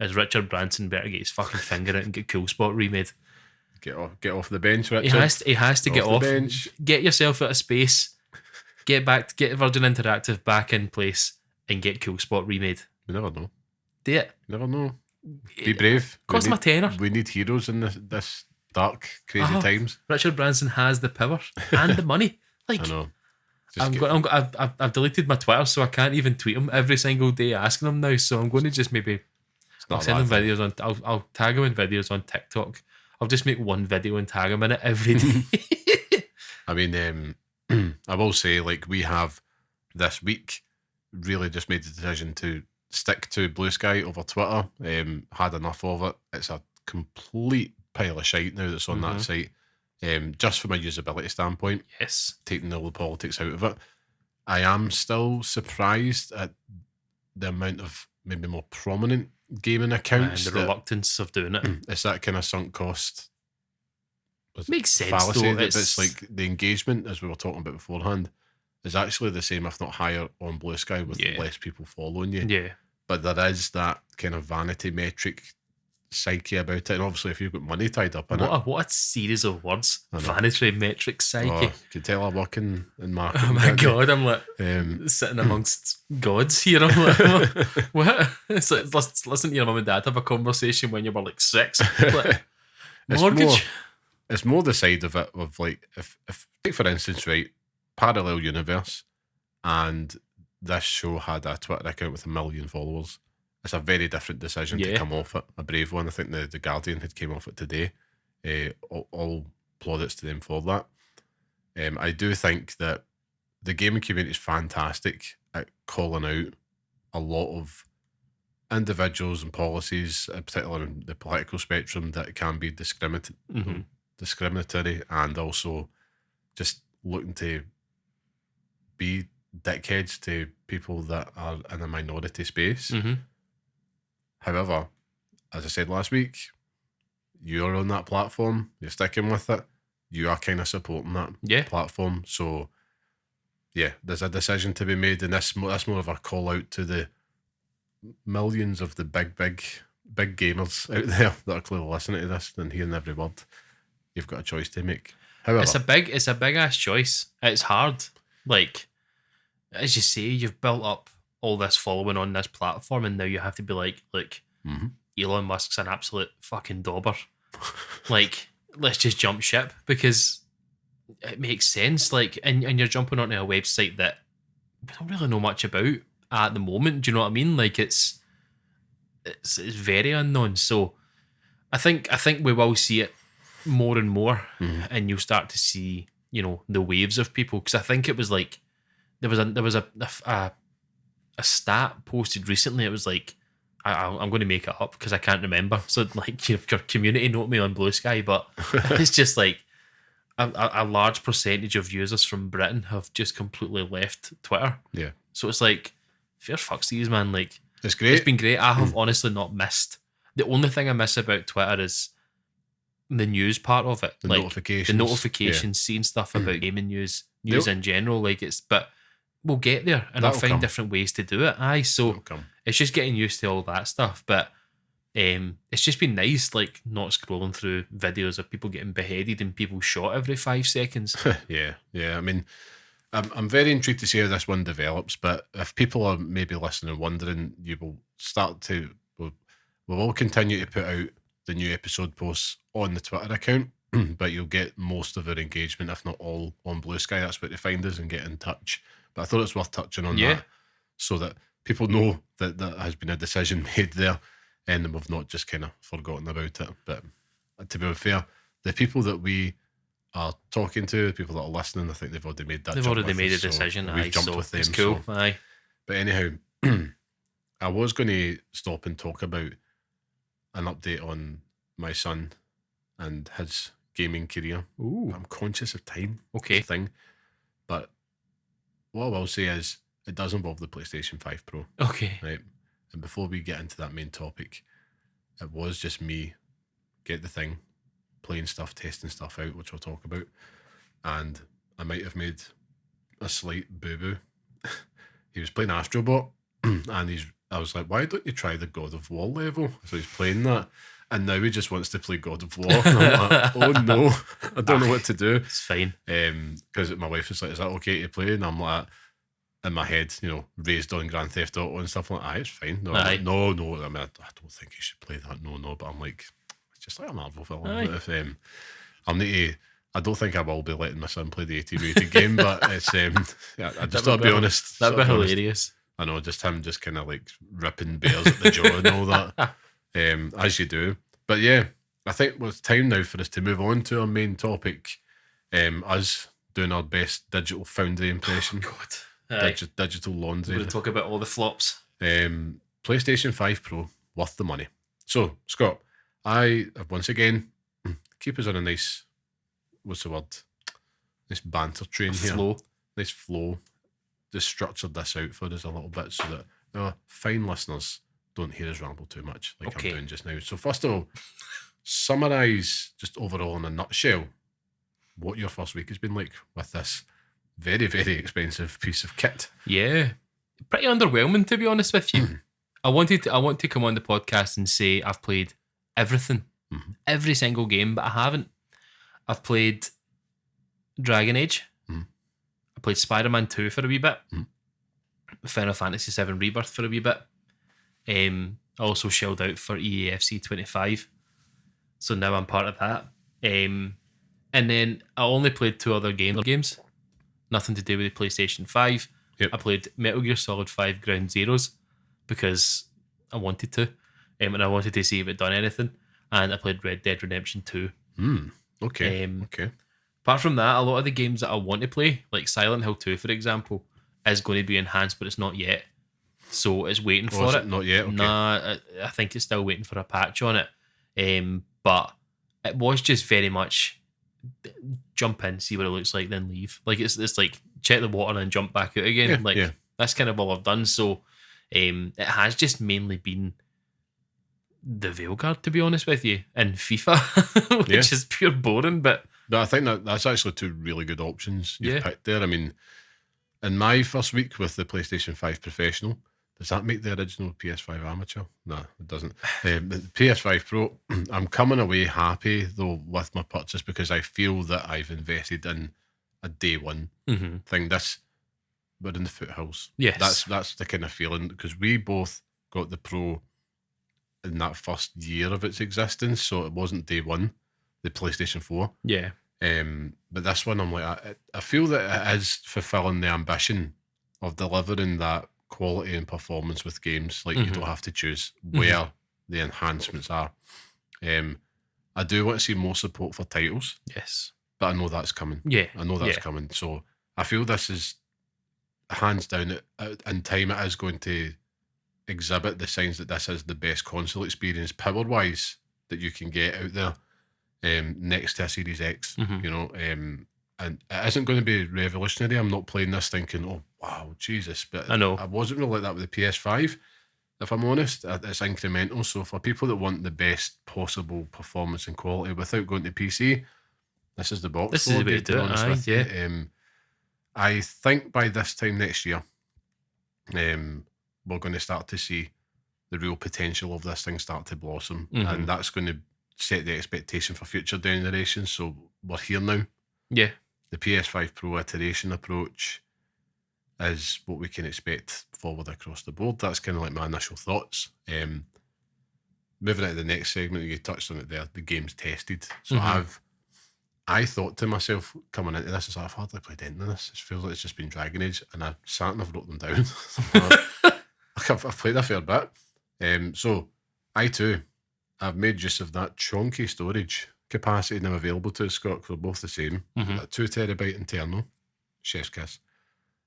is Richard Branson better get his fucking finger out and get Cool Spot remade. Get off the bench, Richard. He has to get off. The bench. Get yourself out of space. Get Virgin Interactive back in place and get Cool Spot remade. You never know. Do it. You never know. Be brave. Cost my tenner. We need heroes in this dark, crazy times. Richard Branson has the power and the money. Like, I know. I've deleted my Twitter, so I can't even tweet him every single day asking him now. So I'm going to just maybe I'll send him videos on. I'll tag him in videos on TikTok. I'll just make one video and tag him in it every day. I mean, I will say, like, we have this week really just made the decision to stick to Blue Sky over Twitter. Had enough of it. It's a complete pile of shite now that's on that site. Just from a usability standpoint, Yes. taking all the politics out of it. I am still surprised at the amount of maybe more prominent gaming accounts. And the reluctance of doing it. It's that kind of sunk cost. Makes sense, fallacy though. that it's like the engagement, as we were talking about beforehand, is actually the same, if not higher, on Blue Sky with less people following you. Yeah. But there is that kind of vanity metric psyche about it. And obviously, if you've got money tied up in it. What a series of words. Vanity metric psyche. Oh, you can tell I work in marketing. Oh my God, I'm like sitting amongst gods here. I'm like, what? It's like, listen to your mum and dad have a conversation when you were like 6. Like, mortgage. It's more the side of it of like, if take for instance, right, parallel universe, and this show had a Twitter account with 1 million followers. It's a very different decision to come off it. A brave one. I think the Guardian had came off it today. All plaudits to them for that. I do think that the gaming community is fantastic at calling out a lot of individuals and policies, particularly in the political spectrum, that can be discriminatory and also just looking to be dickheads to people that are in a minority space. However, as I said last week, you're on that platform, you're sticking with it, you are kind of supporting that platform. So, yeah, there's a decision to be made, and that's more of a call out to the millions of the big gamers out there that are clearly listening to this and hearing every word. You've got a choice to make. However, it's a big ass choice. It's hard. Like, as you say, you've built up all this following on this platform, and now you have to be like, look, Elon Musk's an absolute fucking dauber. Like, let's just jump ship, because it makes sense. Like, and you're jumping onto a website that we don't really know much about at the moment. Do you know what I mean? Like, it's very unknown. So I think we will see it more and more, and you'll start to see, you know, the waves of people. Because I think it was like there was a stat posted recently. It was like, I'm going to make it up because I can't remember. So like, your community note me on Blue Sky, but it's just like a large percentage of users from Britain have just completely left Twitter. Yeah. So it's like, fair fucks to these, man. Like, it's great. It's been great. I have honestly not missed. The only thing I miss about Twitter is the news part of it. The like notifications. The notifications, seeing stuff about gaming news in general. Like, but we'll get there, and I'll find different ways to do it. So it's just getting used to all that stuff. But it's just been nice, like, not scrolling through videos of people getting beheaded and people shot every 5 seconds. Yeah. I mean, I'm very intrigued to see how this one develops. But if people are maybe listening and wondering, you will start to. We'll continue to put out the new episode posts on the Twitter account, but you'll get most of our engagement, if not all, on Blue Sky. That's where to find us and get in touch. But I thought it's worth touching on that, so that people know that there has been a decision made there, and we've not just kind of forgotten about it. But to be fair, the people that we are talking to, the people that are listening, I think they've already made that. They've already made a decision. We've jumped with them. It's cool. So. But anyhow, I was going to stop and talk about an update on my son and his gaming career. Ooh. I'm conscious of time. Okay. Thing. But what I will say is it does involve the PlayStation 5 Pro. Okay. Right. And before we get into that main topic, it was just me get the thing, playing stuff, testing stuff out, which I'll talk about. And I might have made a slight boo-boo. He was playing Astrobot, and I was like, why don't you try the God of War level? So he's playing that, and now he just wants to play God of War. And I'm like, oh no, I don't know what to do. It's fine. Because my wife was like, is that okay to play? And I'm like, in my head, you know, raised on Grand Theft Auto and stuff like that. It's fine. No, like, no. I mean, I don't think you should play that. No. But I'm like, it's just like a Marvel film. If I don't think I will be letting my son play the 80-rated game, but it's I just thought, to be honest, that'd be hilarious. I know, just him just kind of like ripping bears at the jaw and all that, as you do. But yeah, I think it's time now for us to move on to our main topic. Us doing our best digital foundry impression. Oh, God. Digital laundry. We're going to talk about all the flops. PlayStation 5 Pro, worth the money. So, Scott, I have once again, keep us on a nice, what's the word? Nice banter train here. Flow. Nice flow. Just structured this out for us a little bit so that fine listeners don't hear us ramble too much like I'm doing just now. So first of all, summarise just overall in a nutshell what your first week has been like with this very, very expensive piece of kit. Yeah. Pretty underwhelming, to be honest with you. I want to come on the podcast and say I've played everything. Every single game, but I haven't. I've played Dragon Age. I played Spider-Man 2 for a wee bit. Final Fantasy 7 Rebirth for a wee bit. I also shelled out for EAFC 25. So now I'm part of that. And then I only played 2 other games. Nothing to do with the PlayStation 5. Yep. I played Metal Gear Solid 5 Ground Zeroes because I wanted to. And I wanted to see if it done anything. And I played Red Dead Redemption 2. Okay. Apart from that, a lot of the games that I want to play, like Silent Hill 2, for example, is going to be enhanced, but it's not yet. So it's waiting for it. Not yet? Okay. Nah, I think it's still waiting for a patch on it. But it was just very much jump in, see what it looks like, then leave. Like it's like check the water and jump back out again. That's kind of all I've done. So it has just mainly been the Veilguard, to be honest with you, and FIFA, which is pure boring, but I think that's actually 2 really good options you've picked there. I mean, in my first week with the PlayStation 5 Professional, does that make the original PS5 Amateur? No, it doesn't. The PS5 Pro, I'm coming away happy, though, with my purchase because I feel that I've invested in a day one thing. We're in the foothills. Yes. That's the kind of feeling, because we both got the Pro in that first year of its existence, so it wasn't day one, the PlayStation 4. Yeah. But this one, I'm like, I feel that it is fulfilling the ambition of delivering that quality and performance with games. Like, you don't have to choose where the enhancements are. I do want to see more support for titles. Yes. But I know that's coming. Yeah. I know that's coming. So I feel this is, hands down, in time, it is going to exhibit the signs that this is the best console experience power-wise that you can get out there, next to a Series X, you know, and it isn't going to be revolutionary. I'm not playing this thinking, oh, wow, Jesus, but I know. I wasn't really like that with the PS5, if I'm honest. It's incremental, so for people that want the best possible performance and quality without going to PC, this is the box. This is the way to do it, I think by this time next year, we're going to start to see the real potential of this thing start to blossom, and that's going to set the expectation for future generations. So we're here now. Yeah. The PS5 Pro iteration approach is what we can expect forward across the board. That's kind of like my initial thoughts. Moving into the next segment, you touched on it there, the game's tested. So I thought to myself coming into this, I've hardly played anything of this. It feels like it's just been Dragon Age, and I sat and I've wrote them down. I've played a fair bit. So I too, I've made use of that chunky storage capacity now available to us, Scott, because we're both the same. A 2 terabyte internal, chef's kiss.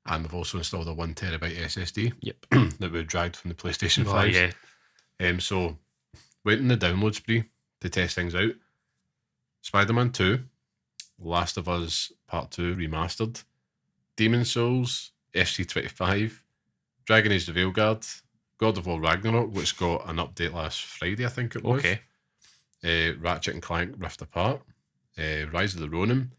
And we've also installed a 1 terabyte SSD that we dragged from the PlayStation 5. Yeah. So went in the download spree to test things out. Spider-Man 2, Last of Us Part 2 Remastered, Demon's Souls, FC25, Dragon Age the Veilguard, God of War Ragnarok, which got an update last Friday, I think it was. Okay. Ratchet and Clank Rift Apart, Rise of the Ronin,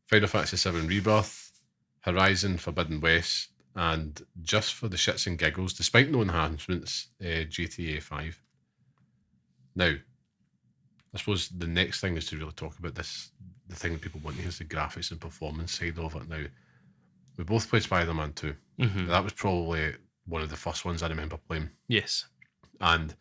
Final Fantasy 7 Rebirth, Horizon Forbidden West, and just for the shits and giggles, despite no enhancements, GTA 5. Now, I suppose the next thing is to really talk about this. The thing that people want to hear is the graphics and performance side of it. Now, we both played Spider-Man 2. That was probably one of the first ones I remember playing. Yes. And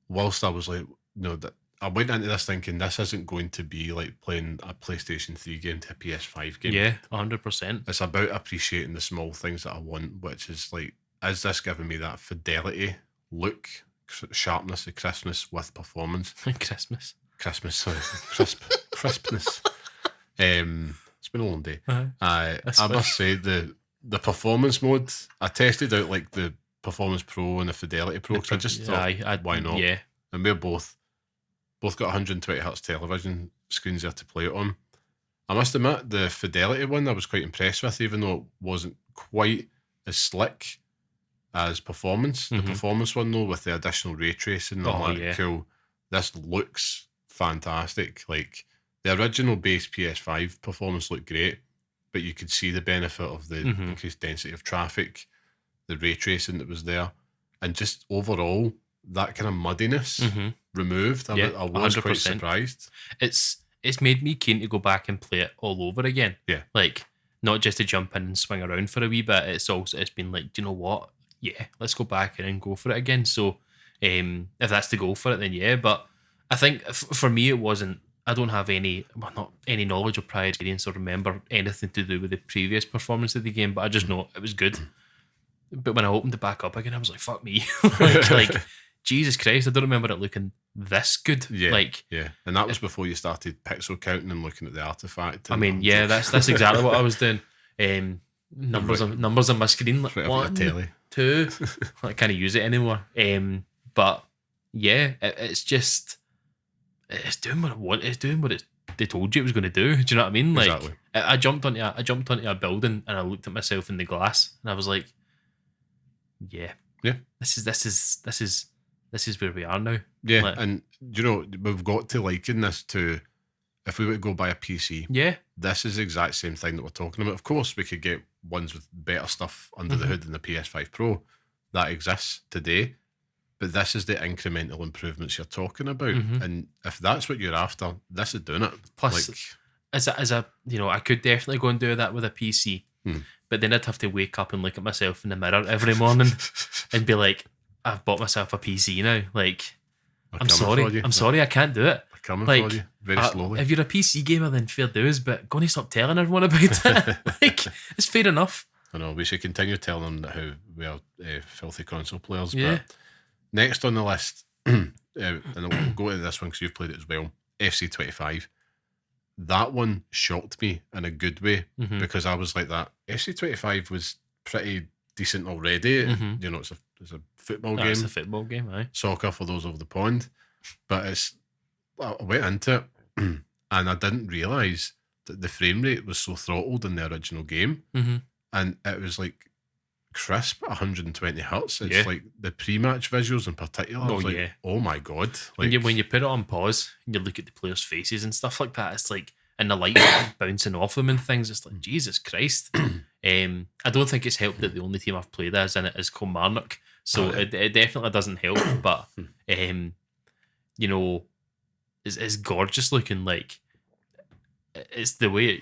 whilst I was like, that I went into this thinking this isn't going to be like playing a PlayStation 3 game to a PS5 game. Yeah, 100%. It's about appreciating the small things that I want, which is like, is this giving me that fidelity, look, sharpness, and crispness with performance? Christmas, sorry, crispness. It's been a long day. I must say the performance mode. I tested out like the Performance Pro and the Fidelity Pro because I just thought, why not? Yeah. And we're both got 120 hertz television screens there to play it on. I must admit, the Fidelity one I was quite impressed with, even though it wasn't quite as slick as Performance. The Performance one though, with the additional ray tracing, I'm like, cool. This looks fantastic. Like the original base PS5 Performance looked great, but you could see the benefit of the increased density of traffic, the ray tracing that was there, and just overall that kind of muddiness removed. I was 100%. Quite surprised. It's made me keen to go back and play it all over again. Yeah, like not just to jump in and swing around for a wee bit. It's been like, do you know what? Yeah, let's go back in and go for it again. So, if that's the goal for it, then yeah. But I think for me, it wasn't. I don't have not any knowledge or prior experience or remember anything to do with the previous performance of the game. But I just know it was good. But when I opened it back up again, I was like, "Fuck me!" like Jesus Christ, I don't remember it looking this good. Yeah, and that was before you started pixel counting and looking at the artifact. I mean, yeah, that's exactly what I was doing. Numbers on my screen, like right 1, telly. 2. I can't use it anymore. But yeah, it's just doing what it wants. It's doing what they told you it was going to do. Do you know what I mean? Like exactly. I jumped onto a building and I looked at myself in the glass and I was like, yeah. This is where we are now. Yeah, like, and you know we've got to liken this to if we were to go buy a PC. Yeah, this is the exact same thing that we're talking about. Of course, we could get ones with better stuff under the hood than the PS5 Pro that exists today, but this is the incremental improvements you're talking about. And if that's what you're after, this is doing it. Plus, as a I could definitely go and do that with a PC, but then I'd have to wake up and look at myself in the mirror every morning and be like, I've bought myself a PC now. Like, I'm sorry, I can't do it. Coming for you very slowly. If you're a PC gamer, then fair dues, but go and stop telling everyone about it. Like, it's fair enough. I know, we should continue telling them how we are filthy console players. Yeah. But next on the list, and we'll go to this one because you've played it as well, FC25. That one shocked me in a good way because I was like that. FC25 was pretty decent already. You know, it's a football game. It's a football game, aye. Soccer for those over the pond. But I went into it and I didn't realise that the frame rate was so throttled in the original game. And it was like crisp 120 hertz. It's like the pre-match visuals in particular. I was like, oh my God. Like, when you put it on pause and you look at the players' faces and stuff like that, it's like, and the light bouncing off them and things, it's like, Jesus Christ. I don't think it's helped that the only team I've played as in it is Kilmarnock. So it definitely doesn't help. But, you know, it's gorgeous looking. Like, it's the way it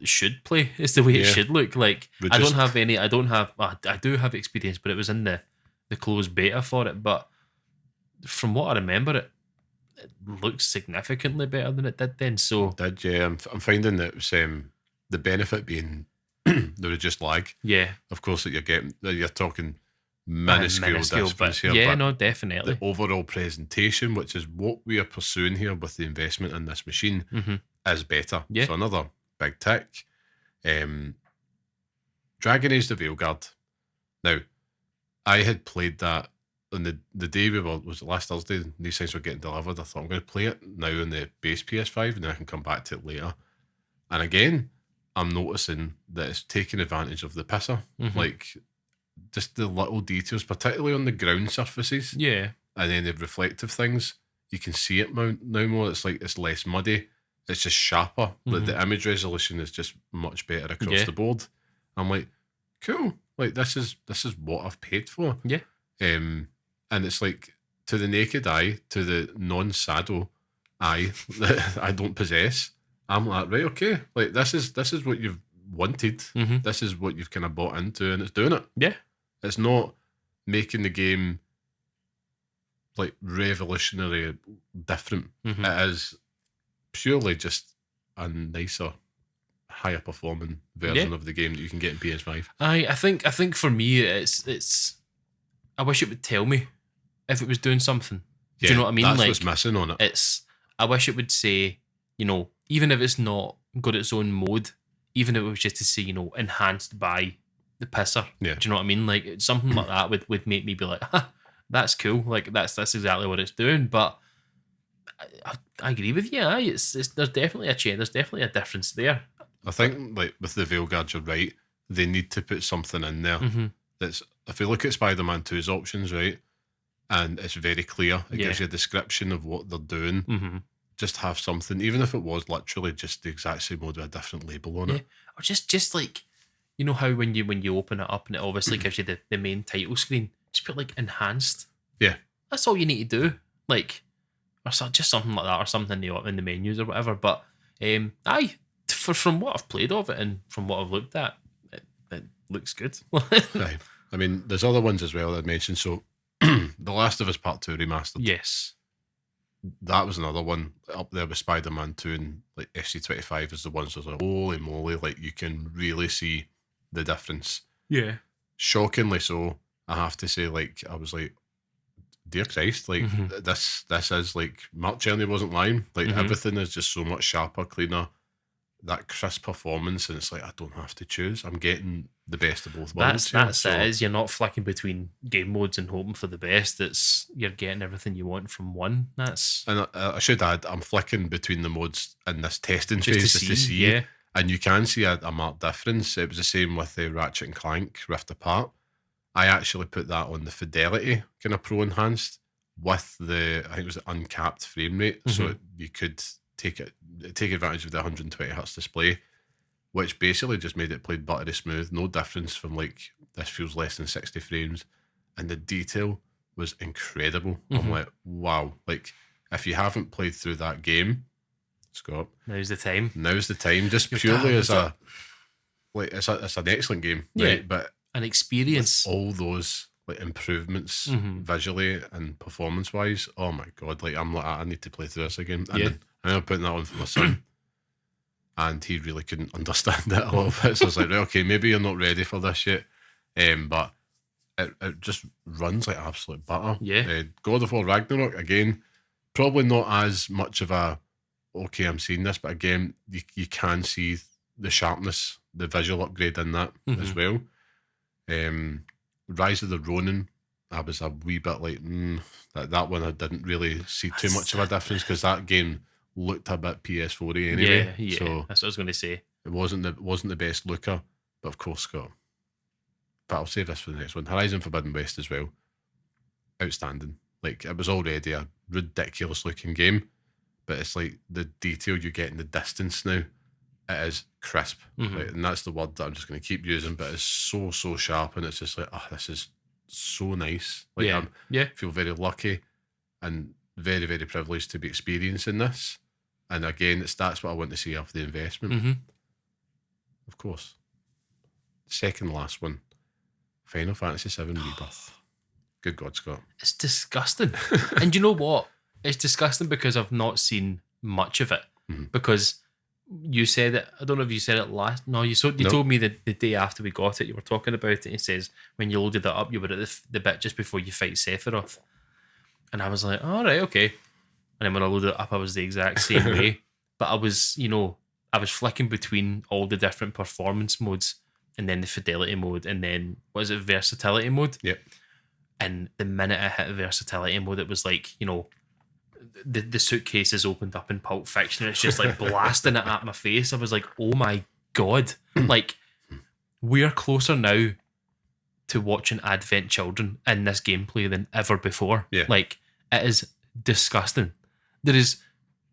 should play. It's the way it should look. Like, I do have experience, but it was in the closed beta for it. But from what I remember, it looks significantly better than it did then. So it did, yeah. I'm finding that it was, the benefit being the reduced lag. Yeah. Of course, that you're talking minuscule difference but here. Yeah, but no, definitely. The overall presentation, which is what we are pursuing here with the investment in this machine, is better. Yeah. So another big tick. Dragon Age the Veilguard. Now, I had played that on the day was it last Thursday, these things were getting delivered. I thought I'm going to play it now on the base PS5 and then I can come back to it later. And again, I'm noticing that it's taking advantage of the pisser. Like, just the little details, particularly on the ground surfaces. Yeah. And then the reflective things, you can see it now more. It's like, it's less muddy. It's just sharper. Like, the image resolution is just much better across the board. I'm like, cool. Like, this is what I've paid for. Yeah. And it's like, to the naked eye, to the non-sado eye that I don't possess, I'm like, right, okay. Like, this is what you've wanted. This is what you've kind of bought into, and it's doing it. Yeah. It's not making the game like revolutionary different. It is purely just a nicer, higher performing version of the game that you can get in PS5. I think for me it's I wish it would tell me if it was doing something. Do you know what I mean? That's like, what's missing on it. It's I wish it would say, even if it's not got its own mode, even if it was just to say, enhanced by the pisser. Yeah. Do you know what I mean? Like something like that would make me be like, that's cool. Like that's exactly what it's doing. But I agree with you. It's there's definitely a change. There's definitely a difference there. I think like with the Veilguard, you're right. They need to put something in there that's, if you look at Spider-Man 2's options, right, and it's very clear. It gives you a description of what they're doing. Just have something, even if it was literally just the exact same mode with a different label on it. Or just like, how when you open it up and it obviously gives you the main title screen, just put like enhanced. Yeah. That's all you need to do. Like, or just something like that, or something in the menus or whatever. But from what I've played of it and from what I've looked at, it looks good. Right. I mean, there's other ones as well that I mentioned. So, The Last of Us Part 2 Remastered. Yes. That was another one up there with Spider-Man 2 and like FC25 is the ones that was like, holy moly, like you can really see the difference. Yeah. Shockingly so, I have to say, like, I was like, dear Christ, like this is like, Mark Cherny wasn't lying. Like everything is just so much sharper, cleaner. That crisp performance, and it's like I don't have to choose. I'm getting the best of both worlds. That's it. Is you're not flicking between game modes and hoping for the best. You're getting everything you want from one. And I should add, I'm flicking between the modes in this testing phase just to see. Yeah. And you can see a marked difference. It was the same with the Ratchet and Clank Rift Apart. I actually put that on the Fidelity kind of Pro Enhanced with I think it was the uncapped frame rate, so you could take advantage of the 120 hertz display, which basically just made it play buttery smooth, no difference from like this feels less than 60 frames, and the detail was incredible. I'm like, wow, like if you haven't played through that game, Scott, now's the time. Just purely as it's an excellent game, right? But an experience, all those like improvements visually and performance wise. Oh my god! Like I'm like, I need to play through this again. And I remember putting that on for my son, and he really couldn't understand it a little bit. So I was like, right, okay, maybe you're not ready for this yet. But it just runs like absolute butter. Yeah. God of War Ragnarok again, probably not as much of a okay, I'm seeing this, but again, you can see the sharpness, the visual upgrade in that as well. Rise of the Ronin, I was a wee bit like that one I didn't really see too much of a difference because that game looked a bit PS4-y anyway. Yeah, so that's what I was going to say. It wasn't the best looker, but of course, Scott. But I'll save this for the next one. Horizon Forbidden West as well. Outstanding. Like it was already a ridiculous looking game, but it's like the detail you get in the distance now. It is crisp, right? And that's the word that I'm just going to keep using. But it's so sharp, and it's just like, oh, this is so nice. Like I feel very lucky and very, very privileged to be experiencing this. And again, that's what I want to see after the investment. Of course. Second last one, Final Fantasy VII Rebirth. Good God, Scott. It's disgusting. And you know what? It's disgusting because I've not seen much of it. Because you said it, I don't know if you said it last. No, you told me that the day after we got it, you were talking about it. It says when you loaded it up, you were at the bit just before you fight Sephiroth. And I was like, all right, okay. And then when I loaded it up, I was the exact same way. But I was, I was flicking between all the different performance modes and then the fidelity mode and then, what is it, versatility mode? Yep. And the minute I hit versatility mode, it was like, the suitcases opened up in Pulp Fiction. And it's just like blasting it at my face. I was like, oh my God. Like, we're closer now to watching Advent Children in this gameplay than ever before. Yeah. Like, it is disgusting. There is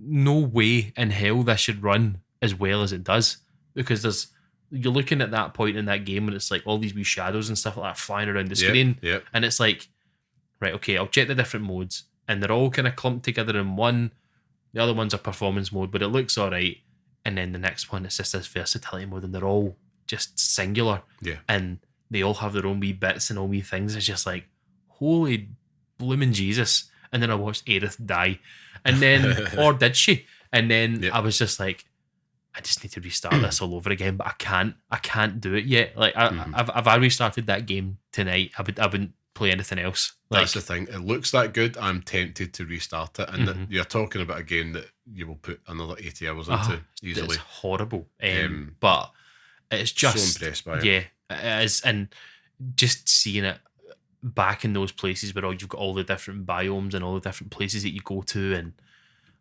no way in hell this should run as well as it does, because you're looking at that point in that game and it's like all these wee shadows and stuff like that flying around the screen. Yep. And it's like, right, okay, I'll check the different modes and they're all kind of clumped together in one. The other one's a performance mode, but it looks all right. And then the next one is just this versatility mode and they're all just singular. Yeah. And they all have their own wee bits and all wee things. It's just like, holy blooming Jesus. And then I watched Aerith die. And then, or did she? And then I was just like, I just need to restart this all over again, but I can't do it yet. Like if I restarted that game tonight, I wouldn't play anything else. That's the thing. It looks that good. I'm tempted to restart it. And Mhm. you're talking about a game that you will put another 80 hours into easily. It's horrible. But it's just so impressed by it. Yeah, it is. And just seeing it back in those places where you've got all the different biomes and all the different places that you go to, and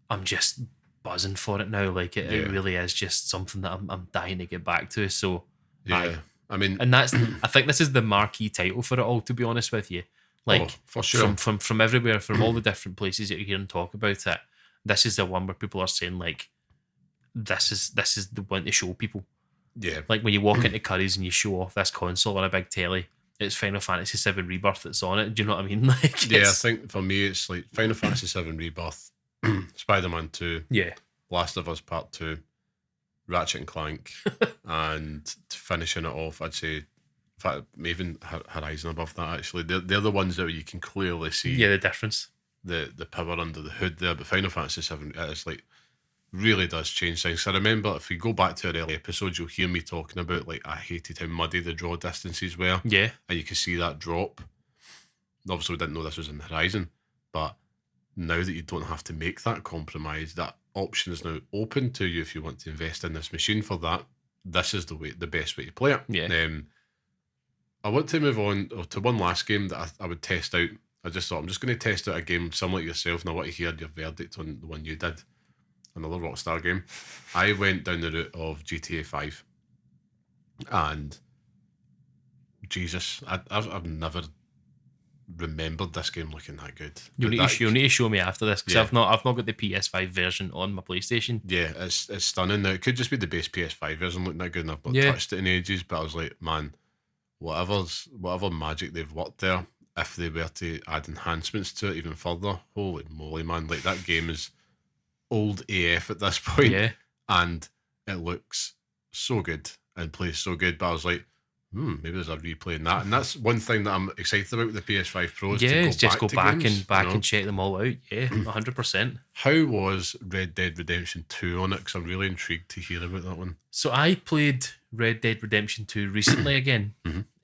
I'm just buzzing for it now. Like it really is just something that I'm dying to get back to. So yeah, I mean, and that's I think this is the marquee title for it all. To be honest with you, like for sure, from everywhere, from all the different places that you hear and talk about it, this is the one where people are saying like, this is the one to show people. Yeah, like when you walk into Curry's and you show off this console on a big telly, it's Final Fantasy VII Rebirth that's on it. Do you know what I mean? Like, yeah, I think for me it's like Final Fantasy VII Rebirth, Spider-Man 2, Last of Us Part 2, Ratchet and Clank, and finishing it off, I'd say, in fact, even Horizon above that. Actually, they're the ones that you can clearly see. Yeah, the difference, the power under the hood there. But Final Fantasy VII, it's like really does change things. So I remember if we go back to our early episodes, you'll hear me talking about like I hated how muddy the draw distances were. Yeah, and you can see that drop. Obviously, we didn't know this was in Horizon, but now that you don't have to make that compromise, that option is now open to you if you want to invest in this machine for that. This is the best way to play it. Yeah. I want to move on to one last game that I would test out. I just thought I'm just going to test out a game similar to yourself, and I want to hear your verdict on the one you did. Another Rockstar game. I went down the route of GTA 5, and Jesus, I've never remembered this game looking that good. You'll need to show me after this, because I've not got the PS5 version on my PlayStation. Yeah, it's stunning. Now it could just be the base PS5 version looking that good, and I've not touched it in ages. But I was like, man, whatever magic they've worked there, if they were to add enhancements to it even further, holy moly, man! Like that game is old AF at this point, and it looks so good and plays so good. But I was like, maybe there's a replay in that, and that's one thing that I'm excited about with the PS5 Pro. Just go back games, and check them all out. Yeah, 100%. How was Red Dead Redemption 2 on it? Because I'm really intrigued to hear about that one. So I played Red Dead Redemption 2 recently again.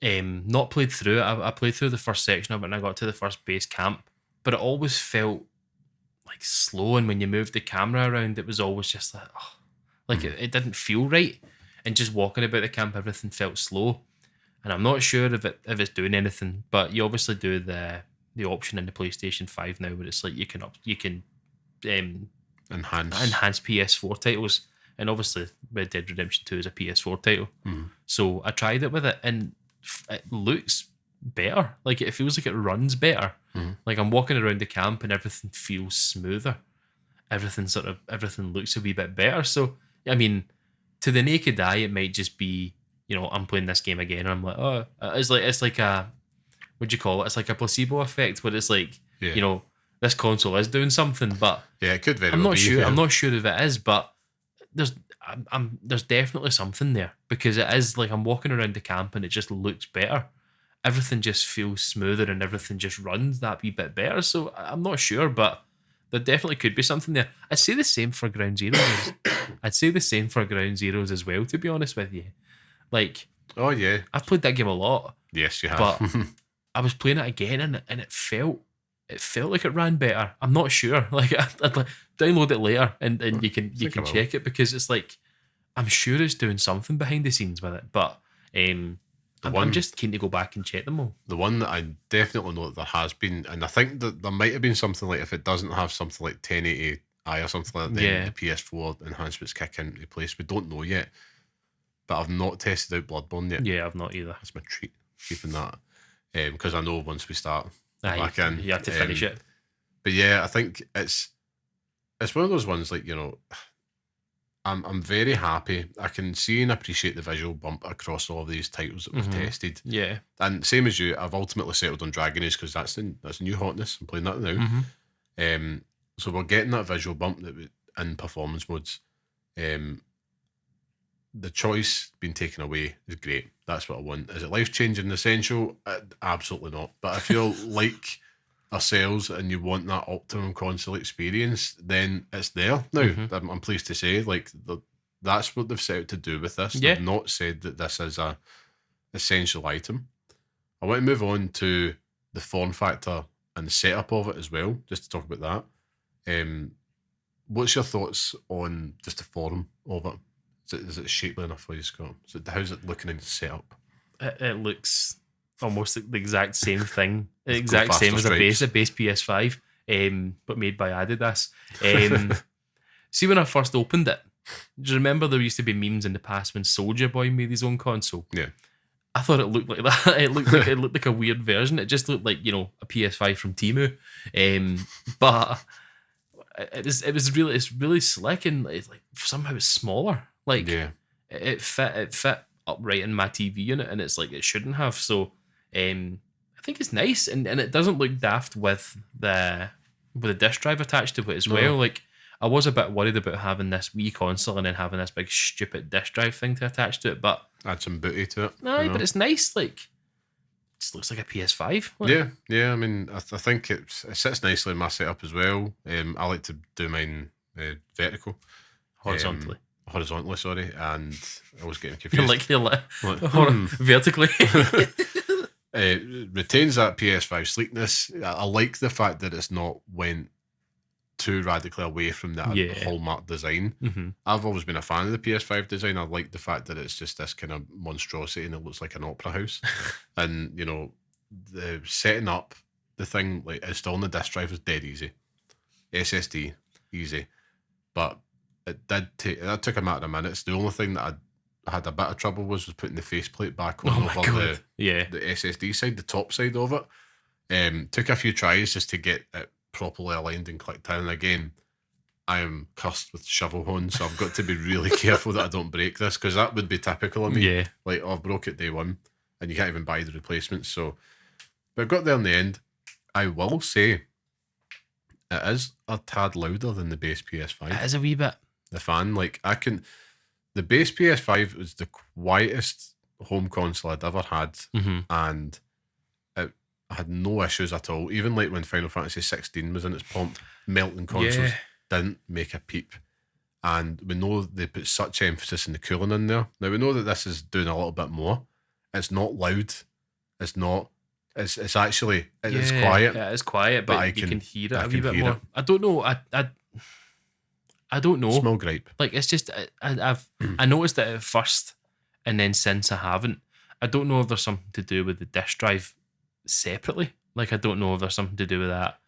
Not played through it. I played through the first section of it and I got to the first base camp, but it always felt like slow, and when you moved the camera around, it was always just like, it didn't feel right, and just walking about the camp, everything felt slow. And I'm not sure if it's doing anything, but you obviously do the option in the PlayStation 5 now where it's like you can enhance PS4 titles, and obviously Red Dead Redemption 2 is a PS4 title. So I tried it with it, and it looks better. Like it feels like it runs better. Like I'm walking around the camp and everything feels smoother. Everything looks a wee bit better. So I mean, to the naked eye, it might just be, I'm playing this game again and I'm like, it's like a, what'd you call it? It's like a placebo effect where it's like, this console is doing something, but yeah, it could very I'm well not be, sure. yeah. I'm not sure if it is, but there's definitely something there, because it is like I'm walking around the camp and it just looks better. Everything just feels smoother and everything just runs that wee bit better. So I'm not sure, but there definitely could be something there. I'd say the same for Ground Zeroes. As well, to be honest with you. Like, oh yeah, I've played that game a lot. Yes, you have. But I was playing it again and it felt like it ran better. I'm not sure. Like I'd like download it later and you can check it, because it's like I'm sure it's doing something behind the scenes with it. But I'm just keen to go back and check them all. The one that I definitely know that there has been, and I think that there might have been something like, if it doesn't have something like 1080i or something like that, then the PS4 enhancements kick into place. We don't know yet. But I've not tested out Bloodborne yet. Yeah, I've not either. That's my treat, keeping that. Because I know once we start back in, you have to finish it. But yeah, I think it's one of those ones like, I'm very happy. I can see and appreciate the visual bump across all of these titles that we've tested. Yeah. And same as you, I've ultimately settled on Dragon Age because that's new hotness. I'm playing that now. So we're getting that visual bump in performance modes. The choice being taken away is great. That's what I want. Is it life-changing and essential? Absolutely not. But if you're like ourselves and you want that optimum console experience, then it's there. Now, I'm pleased to say, like, that's what they've set out to do with this. Yeah. They've not said that this is a essential item. I want to move on to the form factor and the setup of it as well, just to talk about that. What's your thoughts on just the form of it? Is it shapely enough for you, Scott? How's it looking in setup? It looks almost like the exact same thing, the Go exact same as faster a base PS5, but made by Adidas. See, when I first opened it, do you remember there used to be memes in the past when Soldier Boy made his own console? Yeah. I thought it looked like that. It looked like a weird version. It just looked like, a PS5 from Temu. But it's really slick, and it's like somehow it's smaller. Like it fit upright in my TV unit, and it's like it shouldn't have. So I think it's nice, and it doesn't look daft with the disc drive attached to it as well. Like, I was a bit worried about having this Wii console and then having this big stupid disc drive thing to attach to it, but add some booty to it. No, but it's nice. Like, it just looks like a PS5. Like, yeah. I mean, I think it sits nicely in my setup as well. I like to do mine vertical, horizontally, sorry, and I was getting confused. Vertically. Retains that PS5 sleekness. I like the fact that it's not went too radically away from that hallmark design. Mm-hmm. I've always been a fan of the PS5 design. I like the fact that it's just this kind of monstrosity and it looks like an opera house. And, the setting up the thing, like installing the disc drive was dead easy. SSD, easy. But that took a matter of minutes. The only thing that I had a bit of trouble was putting the faceplate back on over the SSD side, the top side of it. Took a few tries just to get it properly aligned and clicked in. Again, I am cursed with shovel horns, so I've got to be really careful that I don't break this, because that would be typical of me. Yeah. Like, I've broke it day one and you can't even buy the replacements. So, but I got there in the end. I will say it is a tad louder than the base PS5. It is a wee bit. The fan, the base PS5 was the quietest home console I'd ever had, and I had no issues at all. Even like when Final Fantasy 16 was in its pomp, melting consoles didn't make a peep. And we know they put such emphasis in the cooling in there. Now we know that this is doing a little bit more. It's not loud. It's not. It's actually it's quiet. Yeah, it's quiet, but you can hear it a wee bit more. I don't know. I don't know. Small gripe. Like, it's just I noticed it at first, and then since I haven't. I don't know if there's something to do with the disc drive separately. Like, I don't know if there's something to do with that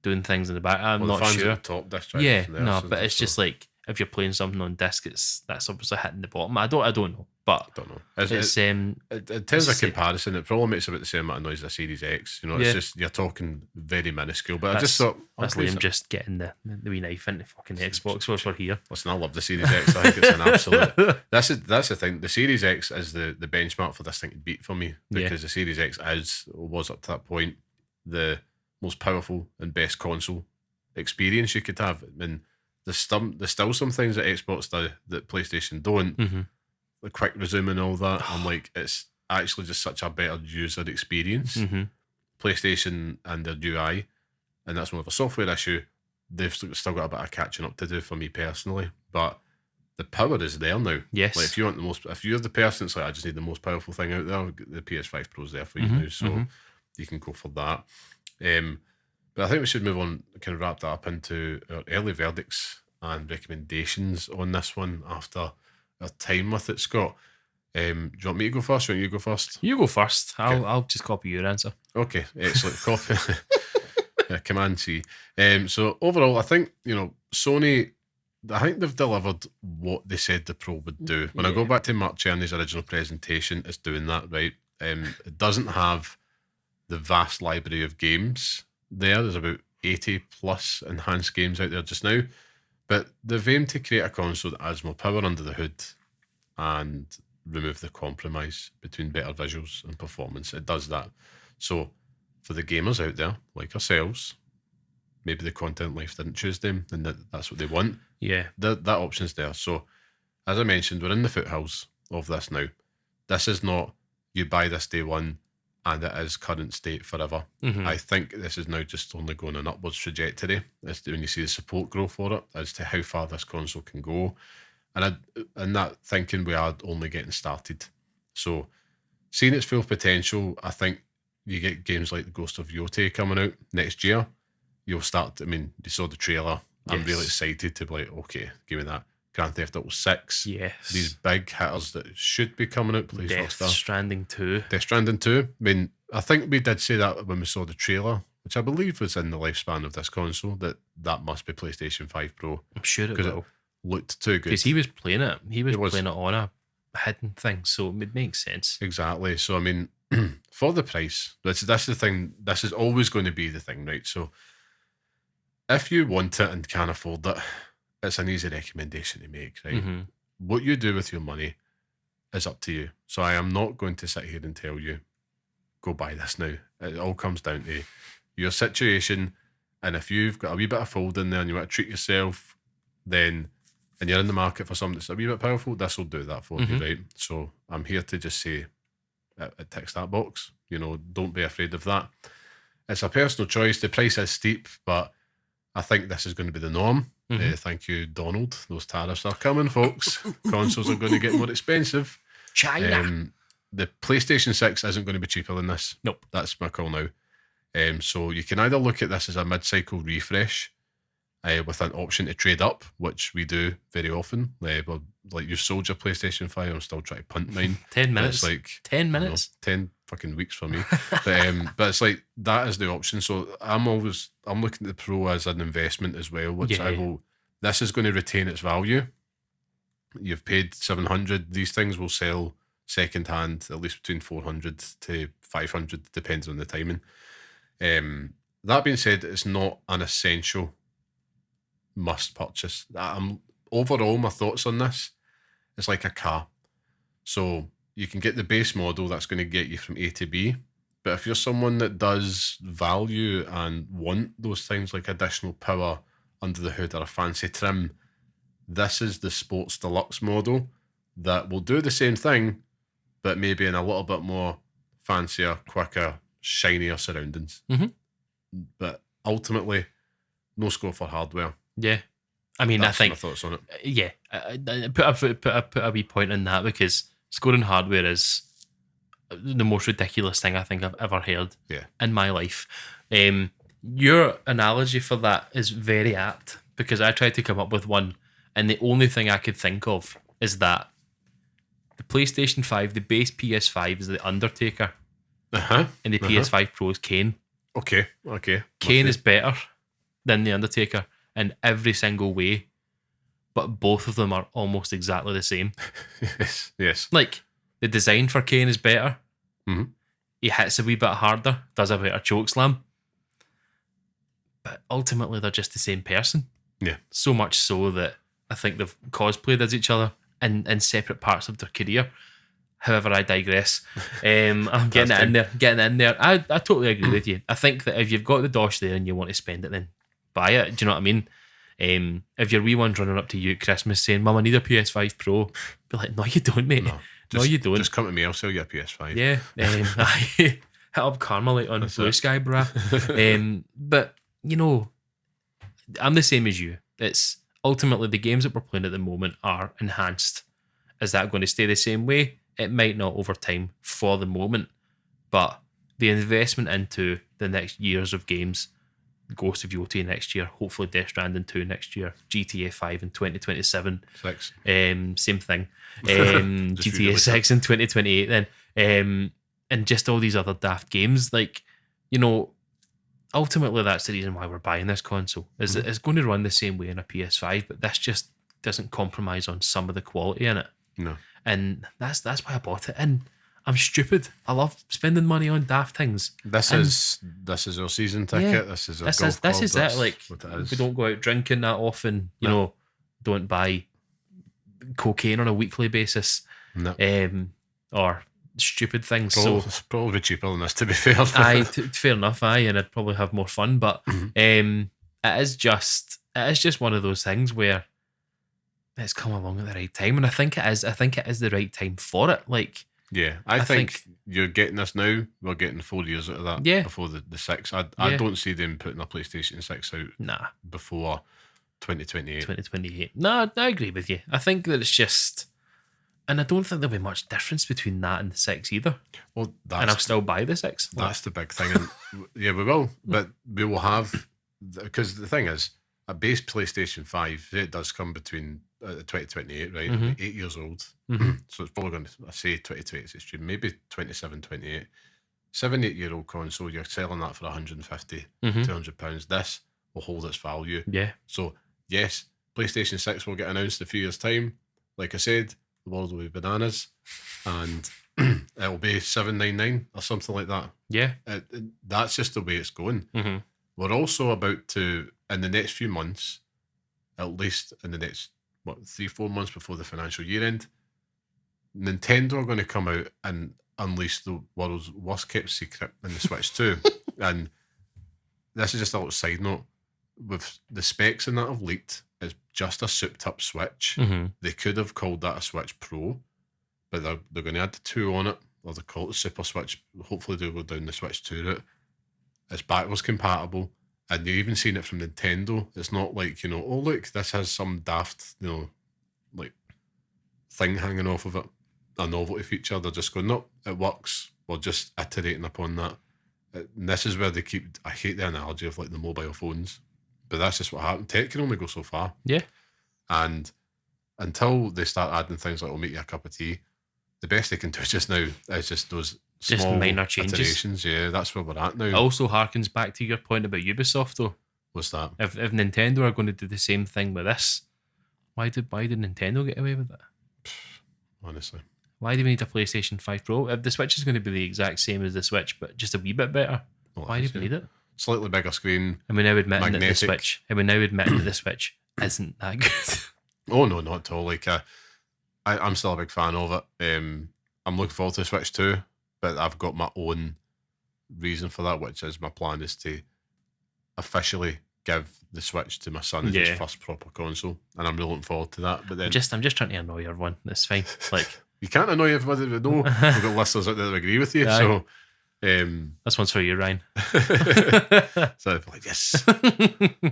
doing things in the back. I'm not sure. At the top disc drive. Yeah, no, but it's just like if you're playing something on disc, that's obviously hitting the bottom. I don't know, but I don't know. It tells a comparison. It probably makes about the same amount of noise as a Series X. It's just you're talking very minuscule. But I just thought that's Liam just getting the wee knife into fucking Xbox whilst we're here. Listen, I love the Series X. I think it's an absolute. That's the thing. The Series X is the benchmark for this thing to beat for me, because the Series X was up to that point the most powerful and best console experience you could have. I mean, there's still some things that Xbox do that PlayStation don't. The quick resume and all that. I'm like, it's actually just such a better user experience. PlayStation and their UI, and that's more of a software issue. They've still got a bit of catching up to do for me personally, but the power is there now. Yes. Like, if you're the person that's like, I just need the most powerful thing out there, the PS5 Pro is there for you now, so you can go for that. But I think we should move on, kind of wrap that up into our early verdicts and recommendations on this one after our time with it, Scott. Do you want me to go first, or you go first? You go first. I'll just copy your answer. Okay, excellent. Copy. Command C. So overall, I think, Sony, I think they've delivered what they said the Pro would do. When I go back to Mark Cerny's original presentation, it's doing that, right? It doesn't have the vast library of games there. There's about 80 plus enhanced games out there just now. But they've aimed to create a console that adds more power under the hood and remove the compromise between better visuals and performance. It does that. So for the gamers out there, like ourselves, maybe the content life didn't choose them and that's what they want. Yeah. That option's there. So as I mentioned, we're in the foothills of this now. This is not you buy this day one and it is current state forever. I think this is now just only going an upwards trajectory as to when you see the support grow for it, as to how far this console can go. And in that thinking, we are only getting started. So seeing its full potential, I think you get games like the Ghost of Yotei coming out next year. You'll start. I mean, you saw the trailer. I'm really excited to be like, okay, give me that. Grand Theft Auto 6. Yes. These big hitters that should be coming out. Please, Death Rockstar. Stranding 2. Death Stranding 2. I mean, I think we did say that when we saw the trailer, which I believe was in the lifespan of this console, that must be PlayStation 5 Pro. I'm sure it will. It looked too good. Because he was playing it. He was playing it on a hidden thing, so it makes sense. Exactly. So, I mean, for the price, that's the thing. This is always going to be the thing, right? So, if you want it and can't afford it, it's an easy recommendation to make, right? Mm-hmm. What you do with your money is up to you. So I am not going to sit here and tell you, go buy this now. It all comes down to your situation. And if you've got a wee bit of fold in there and you want to treat yourself, then, and you're in the market for something that's a wee bit powerful, this will do that for you, right? So I'm here to just say, it ticks that box. You know, don't be afraid of that. It's a personal choice. The price is steep, but I think this is going to be the norm. Thank you, Donald. Those tariffs are coming, folks. Consoles are going to get more expensive. China. The PlayStation 6 isn't going to be cheaper than this. Nope. That's my call now. So you can either look at this as a mid-cycle refresh with an option to trade up, which we do very often. But like, you've sold your PlayStation 5, I'm still trying to punt mine. 10 minutes. It's like 10 minutes. 10 fucking weeks for me. But it's like, that is the option. So I'm looking at the Pro as an investment as well, which this is going to retain its value. You've paid $700. These things will sell second hand, at least between $400 to $500, depends on the timing. That being said, it's not an essential must purchase. Overall, my thoughts on this, it's like a car. So you can get the base model that's going to get you from A to B. But if you're someone that does value and want those things like additional power under the hood or a fancy trim, this is the Sports Deluxe model that will do the same thing, but maybe in a little bit more fancier, quicker, shinier surroundings. But ultimately, no score for hardware. Yeah. I mean, That's I think... my thoughts on it. Yeah. Put a wee point in that, because scoring hardware is the most ridiculous thing I think I've ever heard in my life. Your analogy for that is very apt, because I tried to come up with one, and the only thing I could think of is that the PlayStation 5, the base PS5 is the Undertaker, and the PS5 Pro is Kane. Okay. Kane is better than the Undertaker in every single way, but both of them are almost exactly the same. Yes. Like, the design for Kane is better. He hits a wee bit harder, does a better chokeslam. But ultimately, they're just the same person. Yeah. So much so that I think they've cosplayed as each other in separate parts of their career. However, I digress. I'm getting it in there. I totally agree with you. I think that if you've got the dosh there and you want to spend it, then buy it. Do you know what I mean? If your wee one's running up to you at Christmas saying, "Mum, I need a PS5 Pro," be like, "No, you don't, mate. No, you don't. Just come to me. I'll sell you a PS5." Yeah. Hit up Carmelite on Blue Sky, brah. But, you know, I'm the same as you. It's ultimately the games that we're playing at the moment are enhanced. Is that going to stay the same way? It might not over time for the moment, but the investment into the next years of games, Ghost of Yotei next year, hopefully Death Stranding 2 next year, GTA 5 in 2027. 6. Same thing. GTA 6 in 2028 then. And just all these other daft games. Like, you know, ultimately that's the reason why we're buying this console. Is it's going to run the same way in a PS5, but this just doesn't compromise on some of the quality in it. No. And that's why I bought it. And I'm stupid. I love spending money on daft things. This is our season ticket. Yeah, this is it. Like, we don't go out drinking that often. You know, don't buy cocaine on a weekly basis. No. Or stupid things. It's probably cheaper than this, to be fair. Fair enough. And I'd probably have more fun. But it is just one of those things where it's come along at the right time, and I think it is. I think it is the right time for it. Like, yeah, I think you're getting this now. We're getting 4 years out of that. Yeah. Before the 6. I don't see them putting a PlayStation 6 out. Before 2028. 2028. No, I agree with you. I think that it's just And I don't think there'll be much difference between that and the 6 either. Well, And I'll still buy the 6. That's the big thing. And yeah, we will. But we will have... Because the thing is, a base PlayStation 5, it does come between 2028, right? It'll be 8 years old. So it's probably going to... I say 2028 is extreme. Maybe 27, 28. 7-8-year-old console, you're selling that for 150, 200 pounds. This will hold its value. Yeah. So, yes, PlayStation 6 will get announced in a few years' time. Like I said, the world will be bananas, and it'll be $799 or something like that. Yeah. That's just the way it's going. We're also about to, in the next few months, at least in the next 3-4 months before the financial year end, Nintendo are going to come out and unleash the world's worst kept secret in the Switch 2. And this is just a little side note. With the specs in that have leaked, it's just a souped up Switch. They could have called that a Switch Pro, but they're going to add the 2 on it, or they call it the Super Switch. Hopefully they'll go down the Switch 2 route. It's backwards compatible, and you've even seen it from Nintendo. It's not like, oh look, this has some daft, like thing hanging off of it, a novelty feature. They're just going, nope, it works. We're just iterating upon that. And this is where they keep, I hate the analogy of like the mobile phones, but that's just what happened. Tech can only go so far. Yeah. And until they start adding things like will make you a cup of tea, the best they can do just now is just those small minor changes. Iterations. Yeah, that's where we're at now. It also harkens back to your point about Ubisoft, though. What's that? If Nintendo are going to do the same thing with this, why did Nintendo get away with it? Honestly. Why do we need a PlayStation 5 Pro? If the Switch is going to be the exact same as the Switch, but just a wee bit better, why do we need it? Slightly bigger screen. And we now admit that the Switch, isn't that good. Oh no, not at all. Like I'm still a big fan of it. I'm looking forward to the Switch 2, but I've got my own reason for that, which is my plan is to officially give the Switch to my son as his first proper console, and I'm really looking forward to that. But then I'm just trying to annoy everyone. That's fine. Like you can't annoy everybody. We know we've got listeners out there that agree with you. Aye. So this one's for you, Ryan. So like yes,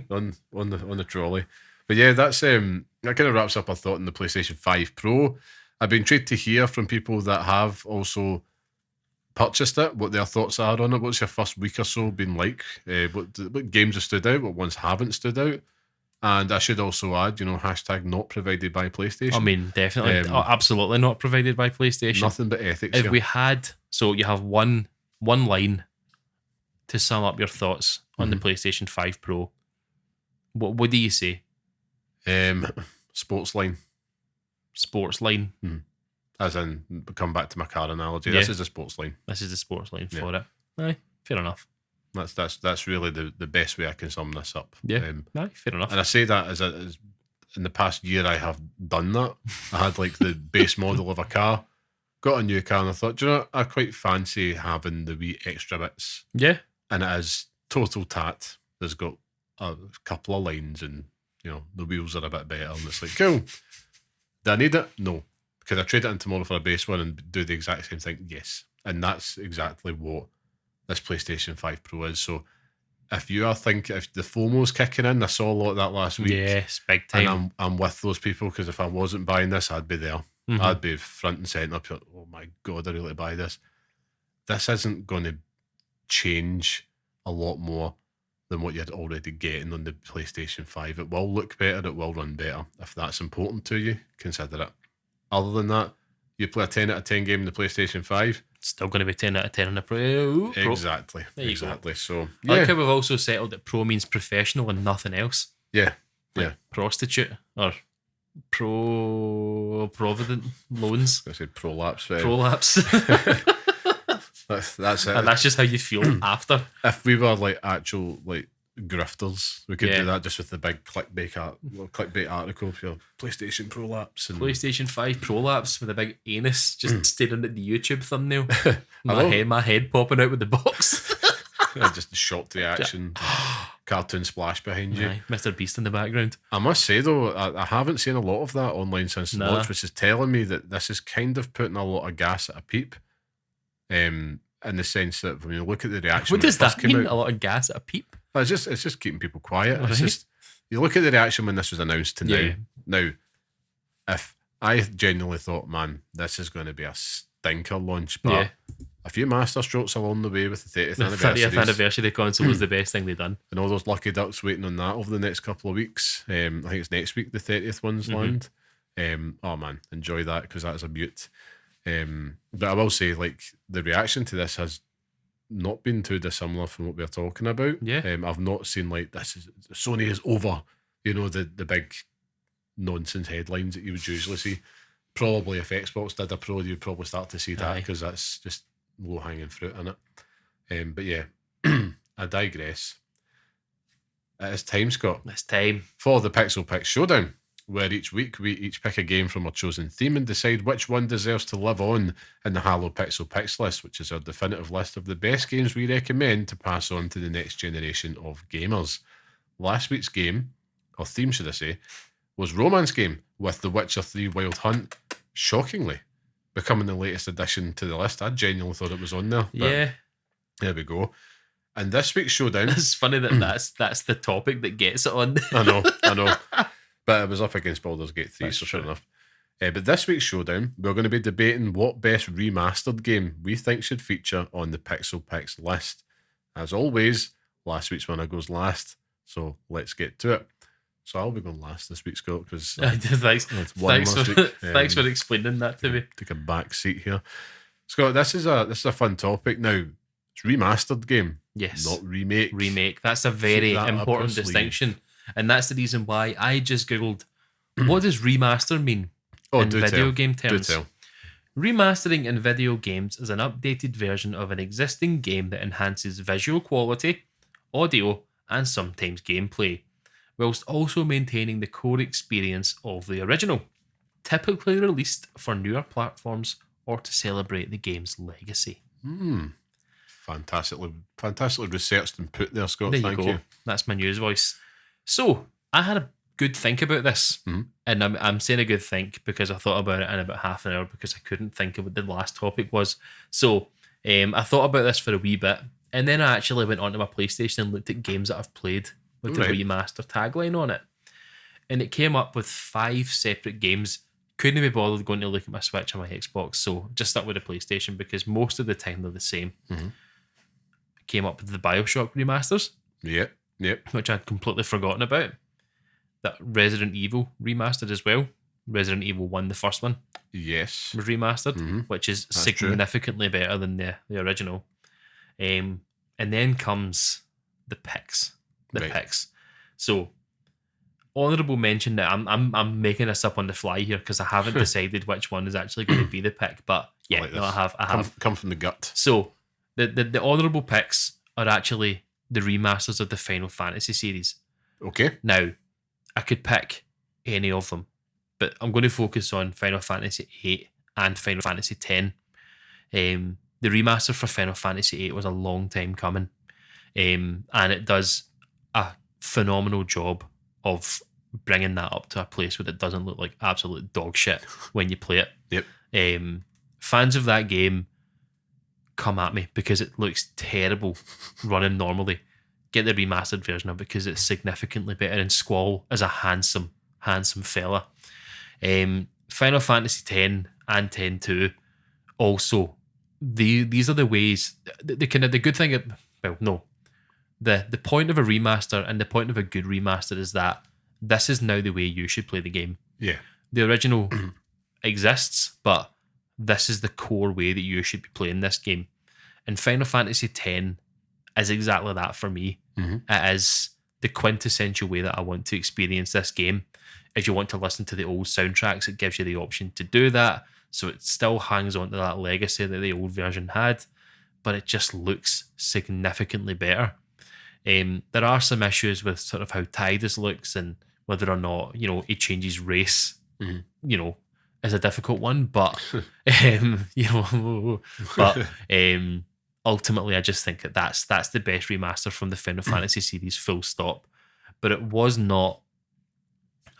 on the trolley. But yeah, that's that kind of wraps up our thought on the PlayStation 5 Pro. I've been intrigued to hear from people that have also purchased it, what their thoughts are on it. What's your first week or so been like? What games have stood out? What ones haven't stood out? And I should also add, hashtag not provided by PlayStation. I mean, definitely, absolutely not provided by PlayStation. Nothing but ethics. If we had, so you have one line to sum up your thoughts on the PlayStation 5 Pro. What do you say? Sports line. Sports line. As in, come back to my car analogy. Yeah. This is a sports line. This is the sports line for it. Aye, fair enough. That's really the best way I can sum this up. Yeah, aye, fair enough. And I say that as in the past year I have done that. I had like the base model of a car, got a new car, and I thought, do you know what? I quite fancy having the wee extra bits. Yeah. And it is total tat. There's got a couple of lines and, the wheels are a bit better. And it's like, cool. Do I need it? No. Could I trade it in tomorrow for a base one and do the exact same thing? Yes. And that's exactly what this PlayStation 5 Pro is. So if you are thinking, if the FOMO's kicking in, I saw a lot of that last week. Yes, big time. And I'm with those people, because if I wasn't buying this, I'd be there. I'd be front and centre. Oh my God, I really buy this. This isn't going to change a lot more than what you're already getting on the PlayStation 5. It will look better, it will run better. If that's important to you, consider it. Other than that, you play a 10 out of 10 game in the PlayStation 5. It's still going to be 10 out of 10 on the Pro. Exactly. There you exactly. Go. So, yeah. I like how we've also settled that Pro means professional and nothing else. Yeah. Like prostitute or provident loans. I said prolapse. Prolapse. That's it. And that's just how you feel after. If we were like actual like grifters, we could do that just with the big clickbait article for your PlayStation Prolapse and PlayStation 5 Prolapse with a big anus just staring at the YouTube thumbnail. my head popping out with the box. Just the shocked reaction. Cartoon splash behind you. Aye, Mr. Beast in the background. I must say though, I haven't seen a lot of that online since the launch, which is telling me that this is kind of putting a lot of gas at a peep. In the sense that when you look at the reaction, what does that mean? A lot of gas at a peep? It's just keeping people quiet. Right. It's just, you look at the reaction when this was announced to now. Now, if I genuinely thought, man, this is going to be a stinker launch, but Yeah. a few masterstrokes along the way with the 30th The anniversary. 30th anniversary console was the best thing they've done. And all those lucky ducks waiting on that over the next couple of weeks. I think it's next week the 30th ones land. Oh man, enjoy that because that is a beaut. But I will say, like, the reaction to this has not been too dissimilar from what we're talking about. Yeah. I've not seen like Sony is over, the big nonsense headlines that you would usually see. Probably if Xbox did a Pro, you'd probably start to see that because that's just low hanging fruit in it. But yeah, I digress. It is time, Scott. It's time For the Pixel Picks Showdown, where each week we each pick a game from our chosen theme and decide which one deserves to live on in the Halo Pixel Picks list, which is our definitive list of the best games we recommend to pass on to the next generation of gamers. Last week's game, or theme should I say, was Romance Game with The Witcher 3 Wild Hunt, shockingly becoming the latest addition to the list. I genuinely thought it was on there. Yeah. There we go. And this week's showdown... It's funny that that's the topic that gets it on. I know. But it was up against Baldur's Gate 3, That's so true. fair enough. But this week's showdown, we're going to be debating what best remastered game we think should feature on the Pixel Picks list. As always, last week's winner goes last, so let's get to it. So I'll be going last this week, Scott, because Thanks for explaining that to me. Take a back seat here. Scott, this is a fun topic. Now, it's remastered game, Yes. not remake. Remake. That's a very Keep that up your important sleeve. distinction. And that's the reason why I just Googled what does remaster mean in do video tell. game Do terms. tell. Remastering in video games is an updated version of an existing game that enhances visual quality, audio, and sometimes gameplay, whilst also maintaining the core experience of the original, typically released for newer platforms or to celebrate the game's legacy. Fantastically researched and put there, Scott. There Thank you go. That's my news voice. So I had a good think about this, and I'm saying a good think because I thought about it in about half an hour because I couldn't think of what the last topic was. So I thought about this for a wee bit, and then I actually went onto my PlayStation and looked at games that I've played with the Right. remaster tagline on it, and it came up with 5 separate games. Couldn't be bothered going to look at my Switch or my Xbox, so just stuck with the PlayStation because most of the time they're the same. Came up with the BioShock remasters, Yep. which I'd completely forgotten about. That Resident Evil remastered as well. Resident Evil 1, the first one, Yes. was remastered, which is That's true. significantly better than the original. And then comes the picks. Right. Picks. So, honourable mention that I'm making this up on the fly here because I haven't decided which one is actually going to be the pick. But yeah, like no, this. I have. Come from the gut. So the honourable picks are actually the remasters of the Final Fantasy series. Okay. Now, I could pick any of them, but I'm going to focus on Final Fantasy VIII and Final Fantasy X. The remaster for Final Fantasy VIII was a long time coming, and it does a phenomenal job of bringing that up to a place where it doesn't look like absolute dog shit when you play it. Yep. Fans of that game, come at me because it looks terrible running normally. Get the remastered version of it because it's significantly better, and Squall is a handsome fella. Final Fantasy X and X-2 also, these are the ways, the good thing, the point of a remaster and the point of a good remaster is that this is now the way you should play the game. Yeah. The original exists, but this is the core way that you should be playing this game. And Final Fantasy X is exactly that for me. It is the quintessential way that I want to experience this game. If you want to listen to the old soundtracks, it gives you the option to do that. So it still hangs on to that legacy that the old version had, but it just looks significantly better. There are some issues with sort of how Tidus looks and whether or not, he changes race, is a difficult one, but, ultimately I just think that that's the best remaster from the Final Fantasy series, full stop. But it was not,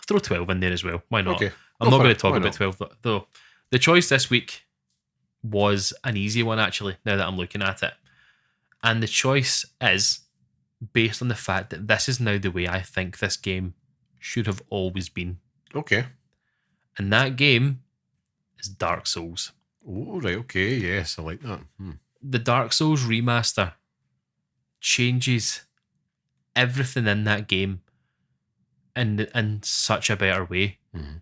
throw 12 in there as well. Why not? Okay. I'm not going to talk Why about not? 12 though. The choice this week was an easy one, actually, now that I'm looking at it. And the choice is based on the fact that this is now the way I think this game should have always been. Okay. And that game is Dark Souls. Oh, right, okay, yes, I like that. The Dark Souls remaster changes everything in that game in such a better way.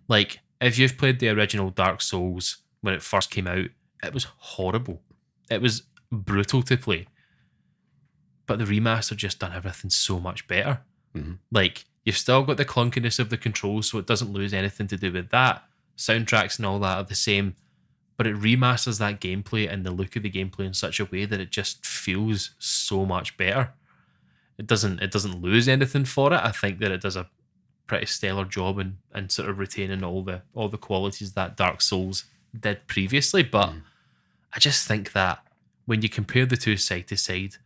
Like, if you've played the original Dark Souls when it first came out, it was horrible. It was brutal to play. But the remaster just done everything so much better. Like, you've still got the clunkiness of the controls, so it doesn't lose anything to do with that. Soundtracks and all that are the same, but it remasters that gameplay and the look of the gameplay in such a way that it just feels so much better. It doesn't lose anything for it. I think that it does a pretty stellar job in sort of retaining all the qualities that Dark Souls did previously. But I just think that when you compare the two side to side,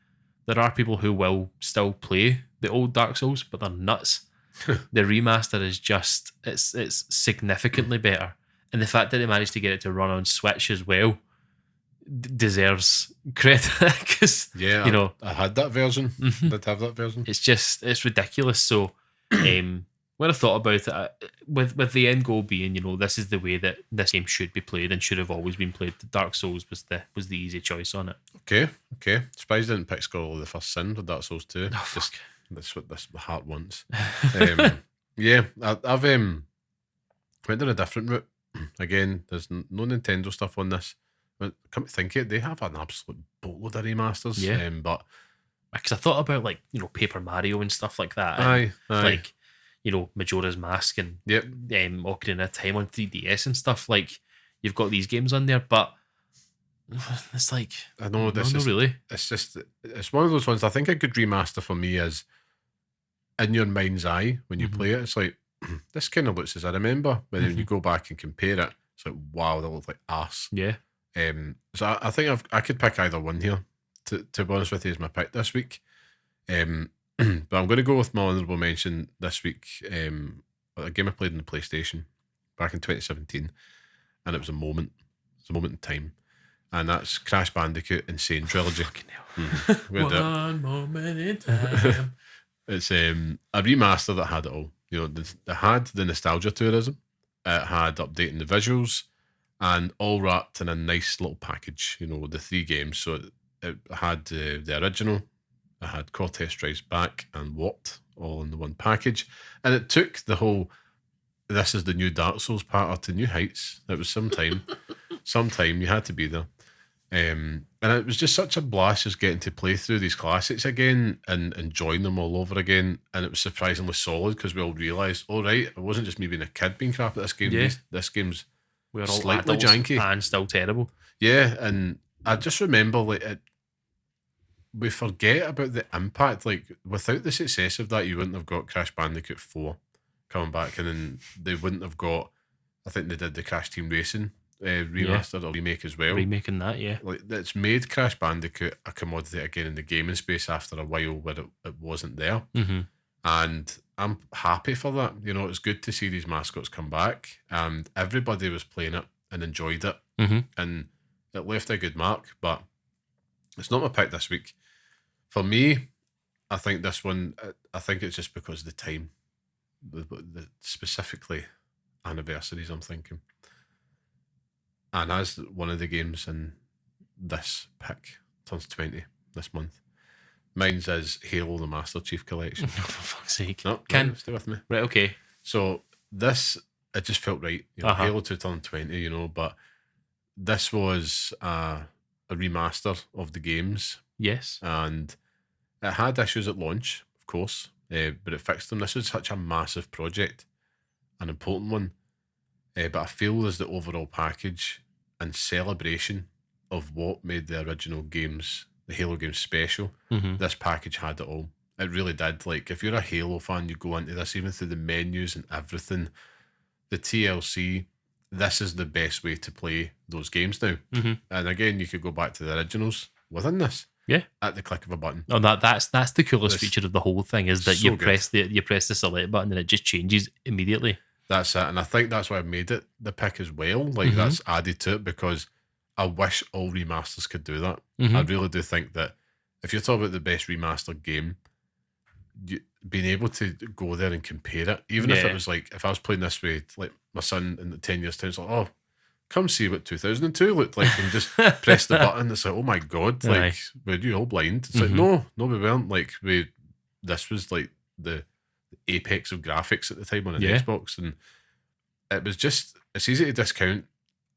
there are people who will still play the old Dark Souls, but they're nuts. The remaster is just it's significantly better, and the fact that they managed to get it to run on Switch as well deserves credit because I had that version. Did have that version. It's ridiculous. So when I thought about it, with the end goal being, this is the way that this game should be played and should have always been played, Dark Souls was the easy choice on it. Okay. Surprised I didn't pick Skull of the First Sin with Dark Souls 2. Oh, fuck. That's what the heart wants. I've went down a different route. Again, there's no Nintendo stuff on this. But come to think of it, they have an absolute boatload of remasters. Yeah. But because I thought about Paper Mario and stuff like that. Aye. Like Majora's Mask and Ocarina of Time on 3DS and stuff. Like, you've got these games on there, but it's like, I know this no, is really. It's one of those ones. I think a good remaster for me is in your mind's eye when you play it. It's like, this kind of looks as I remember, but then when you go back and compare it, it's like, wow, that looks like arse. Yeah. So I think I could pick either one here. To be honest with you, is my pick this week. But I'm going to go with my honourable mention this week. A game I played on the PlayStation back in 2017, and it was a moment. It's a moment in time, and that's Crash Bandicoot Insane Trilogy. One moment in time. It's a remaster that had it all. It had the nostalgia tourism. It had updating the visuals, and all wrapped in a nice little package. The 3 games. So it had the original. It had Cortez Strikes Back and Warped all in the one package, and it took the whole "this is the new Dark Souls" part to new heights. It was sometime you had to be there. And it was just such a blast just getting to play through these classics again and enjoying them all over again. And it was surprisingly solid because we all realised, it wasn't just me being a kid being crap at this game. Yeah. This game's We're all slightly adults janky and still terrible. Yeah, and I just remember we forget about the impact. Like, without the success of that, you wouldn't have got Crash Bandicoot 4 coming back, and then they wouldn't have got, I think they did the Crash Team Racing remastered or remake as well. Remaking that, yeah. Like, it's made Crash Bandicoot a commodity again in the gaming space after a while where it wasn't there. And I'm happy for that. It's good to see these mascots come back, and everybody was playing it and enjoyed it, and it left a good mark. But it's not my pick this week. For me, I think this one, I think it's just because of the time, the specifically anniversaries I'm thinking. And as one of the games in this pick turns 20 this month, mine's is Halo the Master Chief Collection. For fuck's sake. No, stay with me. Right, okay. So this, it just felt right. Halo 2 turned 20, but this was a remaster of the games. Yes. And it had issues at launch, of course, but it fixed them. This was such a massive project, an important one. But I feel as the overall package and celebration of what made the original games, the Halo games, special, this package had it all. It really did. Like, if you're a Halo fan, you go into this, even through the menus and everything, the TLC, this is the best way to play those games now. And again, you could go back to the originals within this. Yeah, at the click of a button. Oh, that's the coolest feature of the whole thing, is that so you press the select button and it just changes immediately. That's it, and I think that's why I've made it the pick as well. Like, that's added to it, because I wish all remasters could do that. I really do think that if you're talking about the best remastered game, being able to go there and compare it, even if Yeah. it was like, if I was playing this way, like my son in the 10 years time, it's like, oh, come see what 2002 looked like, and just press the button. It's like, oh my god, like, Aye. were you all blind? It's like, no, we weren't. Like, this was like the apex of graphics at the time on an Yeah. Xbox, and it was just, it's easy to discount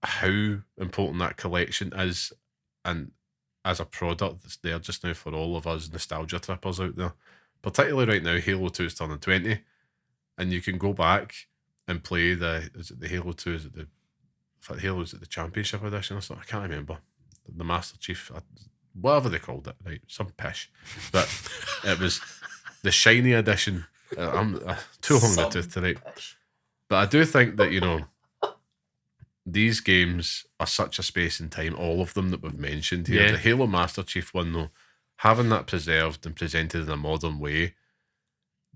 how important that collection is, and as a product that's there just now for all of us nostalgia trippers out there. Particularly right now, Halo 2 is turning 20, and you can go back and play is it the Halo 2, is it the, in fact, Halo, is it the Championship Edition or something? I can't remember. The Master Chief, whatever they called it, right? Some pish. But it was the shiny edition. I'm too long in the tooth tonight. But I do think that, these games are such a space and time, all of them that we've mentioned here. Yeah. The Halo Master Chief one, though, having that preserved and presented in a modern way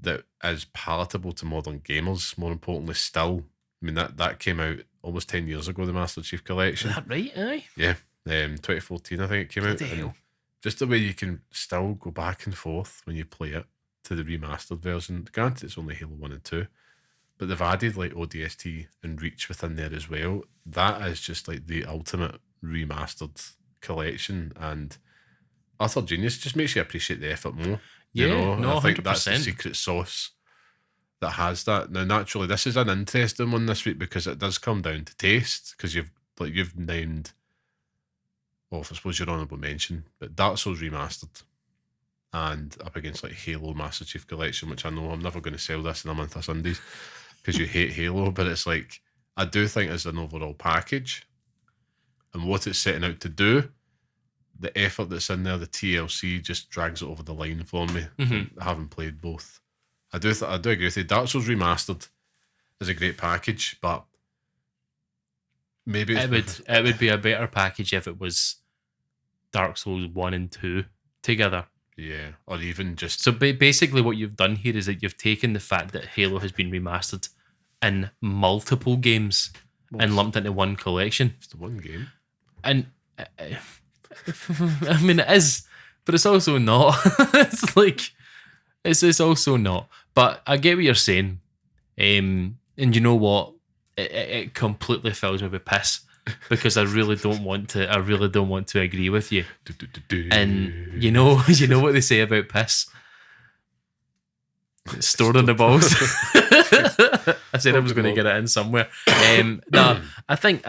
that is palatable to modern gamers, more importantly, still. I mean, that came out almost 10 years ago, the Master Chief Collection. Is that right? Aye. Yeah, 2014, I think it came out. Bloody hell. And just the way you can still go back and forth when you play it to the remastered version. Granted, it's only Halo 1 and 2, but they've added like ODST and Reach within there as well. That is just like the ultimate remastered collection, and utter genius. Just makes you appreciate the effort more. Yeah, no, I think that's the 100%. secret sauce that has that. Now, naturally, this is an interesting one this week because it does come down to taste. Because you've named, well, I suppose your honourable mention, but Dark Souls Remastered, and up against like Halo Master Chief Collection, which I know I'm never going to sell this in a month of Sundays because you hate Halo, but it's like, I do think as an overall package and what it's setting out to do, the effort that's in there, the TLC just drags it over the line for me. Having played both, I do agree with you. Dark Souls Remastered is a great package, but maybe It would be a better package if it was Dark Souls 1 and 2 together. yeah, or even just So basically what you've done here is that you've taken the fact that Halo has been remastered in multiple games and lumped into one collection. it's the one game. And I mean, it is, but it's also not. It's like, it's also not. But I get what you're saying. And you know what? It completely fills me with piss because I really don't want to agree with you. And you know what they say about piss? It's stored in the balls. I said I was going to get it in somewhere. No, I think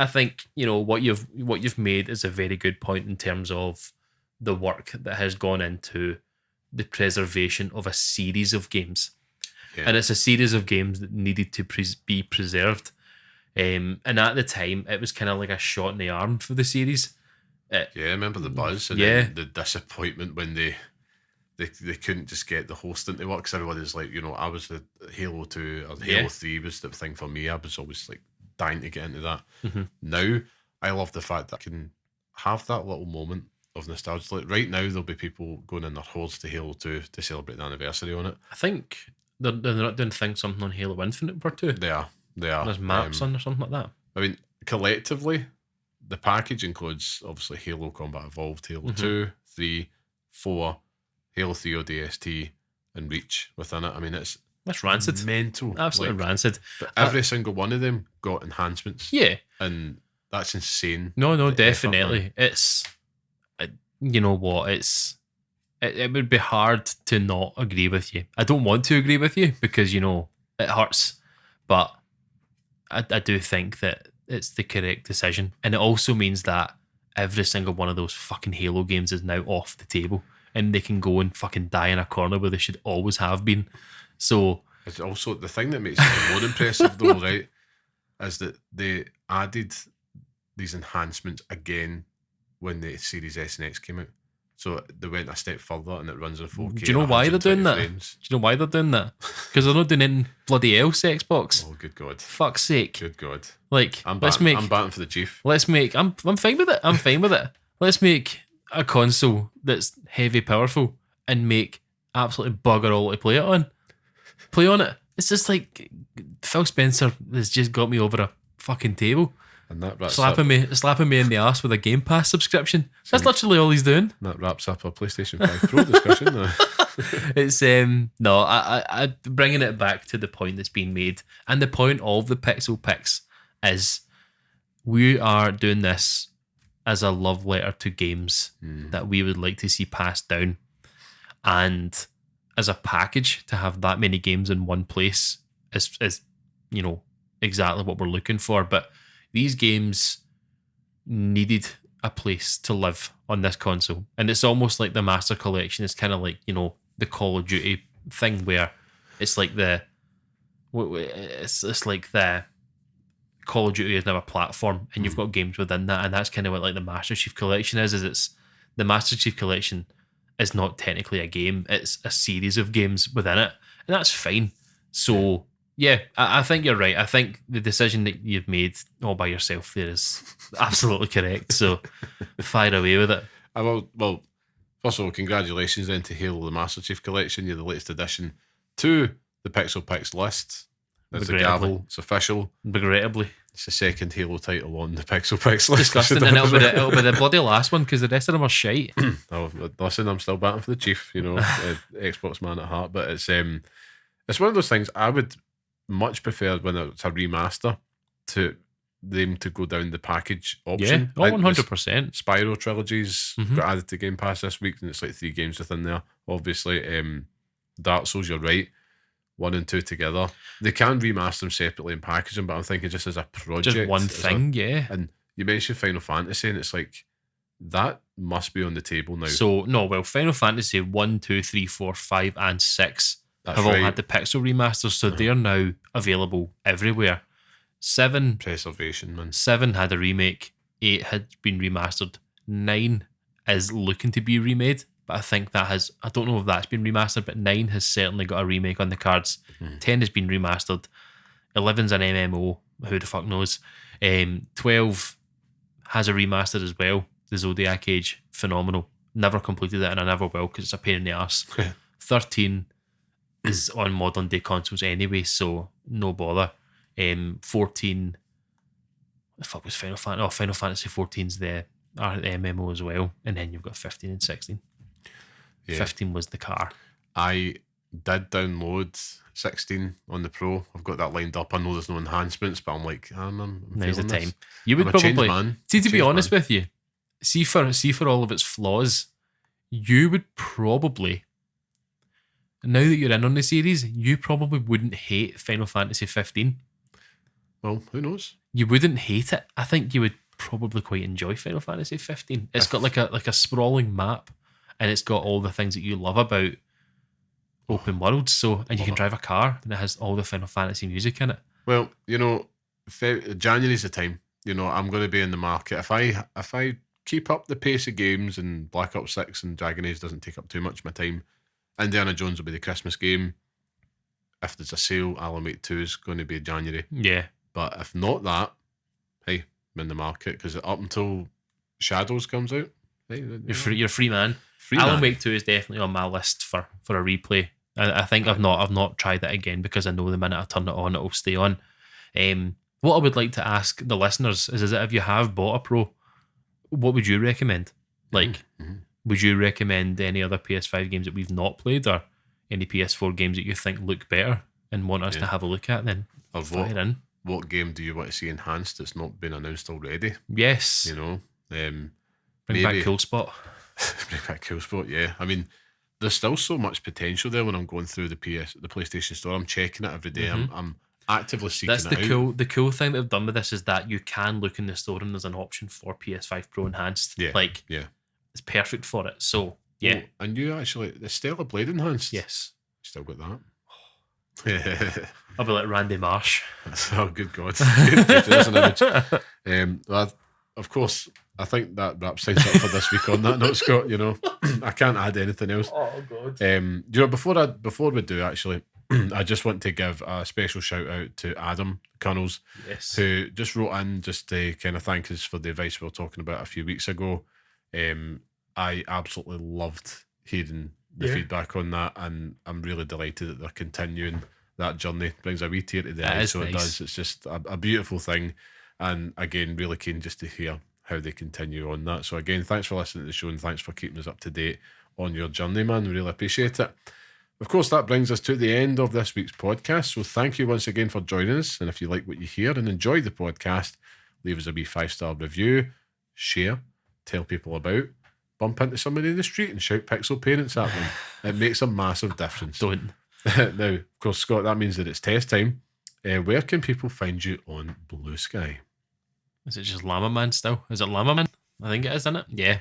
what you've made is a very good point in terms of the work that has gone into the preservation of a series of games, and it's a series of games that needed to be preserved. And at the time, it was kind of like a shot in the arm for the series. I remember the buzz and Yeah. then the disappointment when they couldn't just get the hosting to work because everybody's like, I was the Halo 2 or Halo 3 was the thing for me. I was always like dying to get into that. Now, I love the fact that I can have that little moment of nostalgia. Like right now, there'll be people going in their hordes to Halo 2 to celebrate the anniversary on it. I think they're not doing something on Halo Infinite for 2. They are. There's maps on or something like that. I mean, collectively, the package includes obviously Halo Combat Evolved, Halo 2, 3, 4, Halo 3 ODST, and Reach within it. I mean, it's rancid. mental. Absolutely rancid. But every single one of them got enhancements. Yeah. And that's insane. No, the effort, definitely. man. It's, you know what, it would be hard to not agree with you. I don't want to agree with you because, it hurts. But I do think that it's the correct decision. And it also means that every single one of those fucking Halo games is now off the table. And they can go and fucking die in a corner where they should always have been. So it's also the thing that makes it more impressive though, right? Is that they added these enhancements again when the Series S and X came out. So they went a step further and it runs in 4K. Do you know why they're doing that? Frames. Do you know why they're doing that? Because they're not doing anything bloody else, Xbox. Oh, good God. Fuck's sake. Good God. Like, I'm batting for the chief. I'm fine with it. I'm fine with it. Let's make a console that's heavy powerful and make absolutely bugger all to play it on. Play on it. It's just like Phil Spencer has just got me over a fucking table. And that wraps slapping me in the ass with a Game Pass subscription. That's literally all he's doing. That wraps up our PlayStation 5 Pro discussion. It's no, I bringing it back to the point that's being made, and the point of the Pixel Picks is we are doing this as a love letter to games that we would like to see passed down, and as a package to have that many games in one place is exactly what we're looking for. But these games needed a place to live on this console, and it's almost like the Master Collection. It's kind of like the Call of Duty thing where it's like it's like the Call of Duty is now a platform, and you've got games within that, and that's kind of what like the Master Chief Collection is. It's the Master Chief Collection is not technically a game; it's a series of games within it, and that's fine. So yeah, I think you're right. I think the decision that you've made all by yourself there is absolutely correct. So fire away with it. Well, first of all, congratulations then to Halo the Master Chief Collection. You're the latest addition to the Pixel Picks list. There's a gavel. It's official. Regrettably. It's the second Halo title on the Pixel Picks list. Disgusting, and it'll be the bloody last one because the rest of them are shite. Oh, listen, I'm still batting for the Chief, Xbox man at heart. But it's one of those things I would much prefer when it's a remaster to them to go down the package option. Yeah, 100%. Spyro trilogies got added to Game Pass this week, and it's like 3 games within there. Obviously, Dark Souls, you're right. 1 and 2 together. They can remaster them separately and package them, but I'm thinking just as a project. Just one thing, yeah. And you mentioned Final Fantasy, and it's like, that must be on the table now. So, no, well, Final Fantasy 1, 2, 3, 4, 5, and 6 That's have right. all had the Pixel remasters, so they're now available everywhere. 7 Preservation, man. 7 had a remake, 8 had been remastered, 9 is looking to be remade, but I think I don't know if that's been remastered, but 9 has certainly got a remake on the cards. 10 has been remastered, 11's an MMO, who the fuck knows. 12 has a remastered as well, the Zodiac Age, phenomenal. Never completed it, and I never will because it's a pain in the arse. 13 is on modern day consoles anyway, so no bother. 14, the fuck was Final Fantasy? Oh, Final Fantasy 14's the MMO as well, and then you've got 15 and 16. Yeah. 15 was the car. I did download 16 on the Pro. I've got that lined up. I know there's no enhancements, but I'm like, I'm now's the feeling time. this. You would I'm a changed probably man. see, to be Changed honest man. with you, see for all of its flaws, you would probably, now that you're in on the series, you probably wouldn't hate Final Fantasy 15. Well, who knows? You wouldn't hate it. I think you would probably quite enjoy Final Fantasy 15. It's got like a sprawling map, and it's got all the things that you love about open worlds. So, and you can drive a car, and it has all the Final Fantasy music in it. Well, January's the time. I'm going to be in the market. If I keep up the pace of games, and Black Ops 6 and Dragon Age doesn't take up too much of my time, Indiana Jones will be the Christmas game. If there's a sale, Alan Wake 2 is going to be January. Yeah. But if not that, hey, I'm in the market, because up until Shadows comes out, hey, You're a free man. Alan Wake 2 is definitely on my list for a replay. I think I've not tried it again because I know the minute I turn it on, it'll stay on. What I would like to ask the listeners is that if you have bought a Pro, what would you recommend? Like, would you recommend any other PS5 games that we've not played, or any PS4 games that you think look better and want us to have a look at? Then fire in. What game do you want to see enhanced that's not been announced already? Yes. Bring back Cool Spot. Bring back Cool Spot, yeah. I mean, there's still so much potential there when I'm going through the PlayStation Store. I'm checking it every day. I'm actively seeking That's it out. The cool thing they've done with this is that you can look in the store and there's an option for PS5 Pro enhanced. Yeah. It's perfect for it. So yeah. Oh, and you actually, the Stellar Blade enhanced. Yes. Still got that. I'll be like Randy Marsh. Oh, good God. There's an image. Well, of course, I think that wraps things up for this week on that note, Scott. I can't add anything else. Oh, God. Before we do, actually, I just want to give a special shout out to Adam Cunnels, Yes. who just wrote in just to kind of thank us for the advice we were talking about a few weeks ago. I absolutely loved hearing the feedback on that, and I'm really delighted that they're continuing that journey. Brings a wee tear to the eye, so nice. it does. It's just a beautiful thing. And again, really keen just to hear how they continue on that. So again, thanks for listening to the show and thanks for keeping us up to date on your journey, man. We really appreciate it. Of course, that brings us to the end of this week's podcast. So thank you once again for joining us. And if you like what you hear and enjoy the podcast, leave us a wee 5-star review, share, tell people about, bump into somebody in the street and shout Pixel Parents at them. It makes a massive difference. Don't. Now, of course, Scott, that means that it's test time. Where can people find you on Blue Sky? Is it just Llama Man still? Is it Llama Man? I think it is, isn't it? Yeah.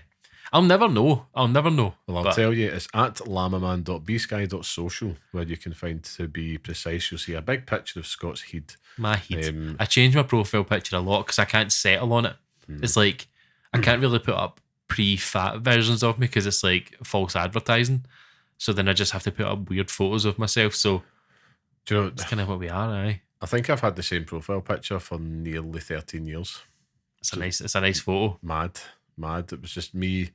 I'll never know. Well, I'll tell you, it's at llamaman.bsky.social where you can find, to be precise, you'll see a big picture of Scott's head. My head. I change my profile picture a lot because I can't settle on it. It's like, I can't really put up pre-fat versions of me because it's like false advertising. So then I just have to put up weird photos of myself. So do you know, it's kind of what we are, aye. I think I've had the same profile picture for nearly 13 years. It's a nice photo. Mad. It was just me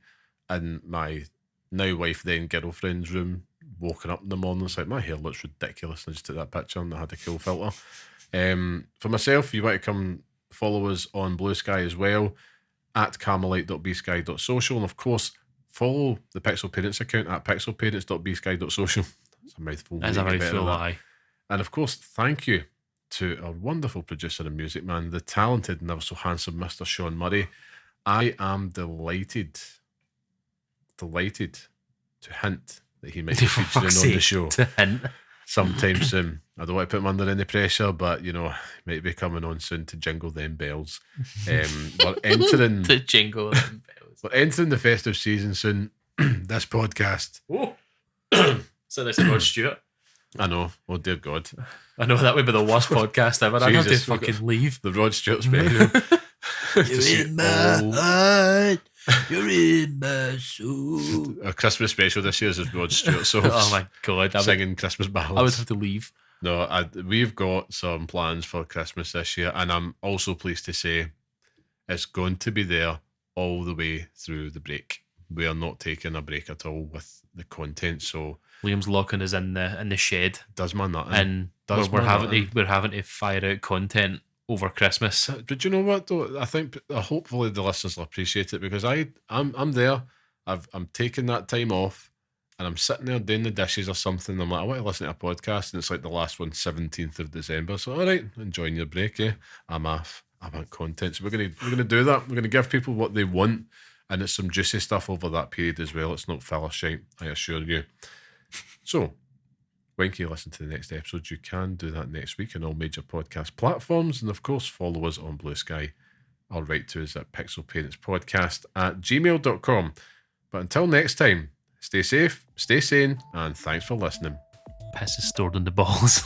in my now wife, then girlfriend's room, woken up in the morning. It's like, my hair looks ridiculous. And I just took that picture and I had a cool filter. For myself, if you want to come follow us on Blue Sky as well, at carmelite.bsky.social. And of course, follow the Pixel Parents account at pixelparents.bsky.social. That's a mouthful. That's a mouthful, aye. And of course, thank you to our wonderful producer and music man, the talented and ever so handsome Mr. Sean Murray. I am delighted to hint that he might be featuring on the show to hint sometime soon. I don't want to put him under any pressure, but you know, he might be coming on soon to jingle them bells. We're entering to jingle them bells. We're entering the festive season soon. This podcast. Oh. So this is Rod Stewart. I know. Oh dear God. I know that would be the worst podcast ever. I have to fucking leave. The Rod Stewart special. You're in my heart. You're in my soul. Our Christmas special this year is Rod Stewart. So oh my God. Singing Christmas ballads. I would have to leave. No, we've got some plans for Christmas this year, and I'm also pleased to say it's going to be there all the way through the break. We are not taking a break at all with the content. So Liam's locking us in the shed. Does man that? And we're having to fire out content over Christmas. But you know what though? I think hopefully the listeners will appreciate it because I'm there. I'm taking that time off and I'm sitting there doing the dishes or something. I'm like, I want to listen to a podcast, and it's like the last one, 17th of December. So all right, enjoying your break, yeah. I'm off. I want content. So we're gonna do that. We're gonna give people what they want, and it's some juicy stuff over that period as well. It's not filler shite, I assure you. So when can you listen to the next episode? You can do that next week on all major podcast platforms. And of course, follow us on Blue Sky or write to us at pixelparentspodcast@gmail.com. But until next time, stay safe, stay sane, and thanks for listening. Piss is stored in the balls.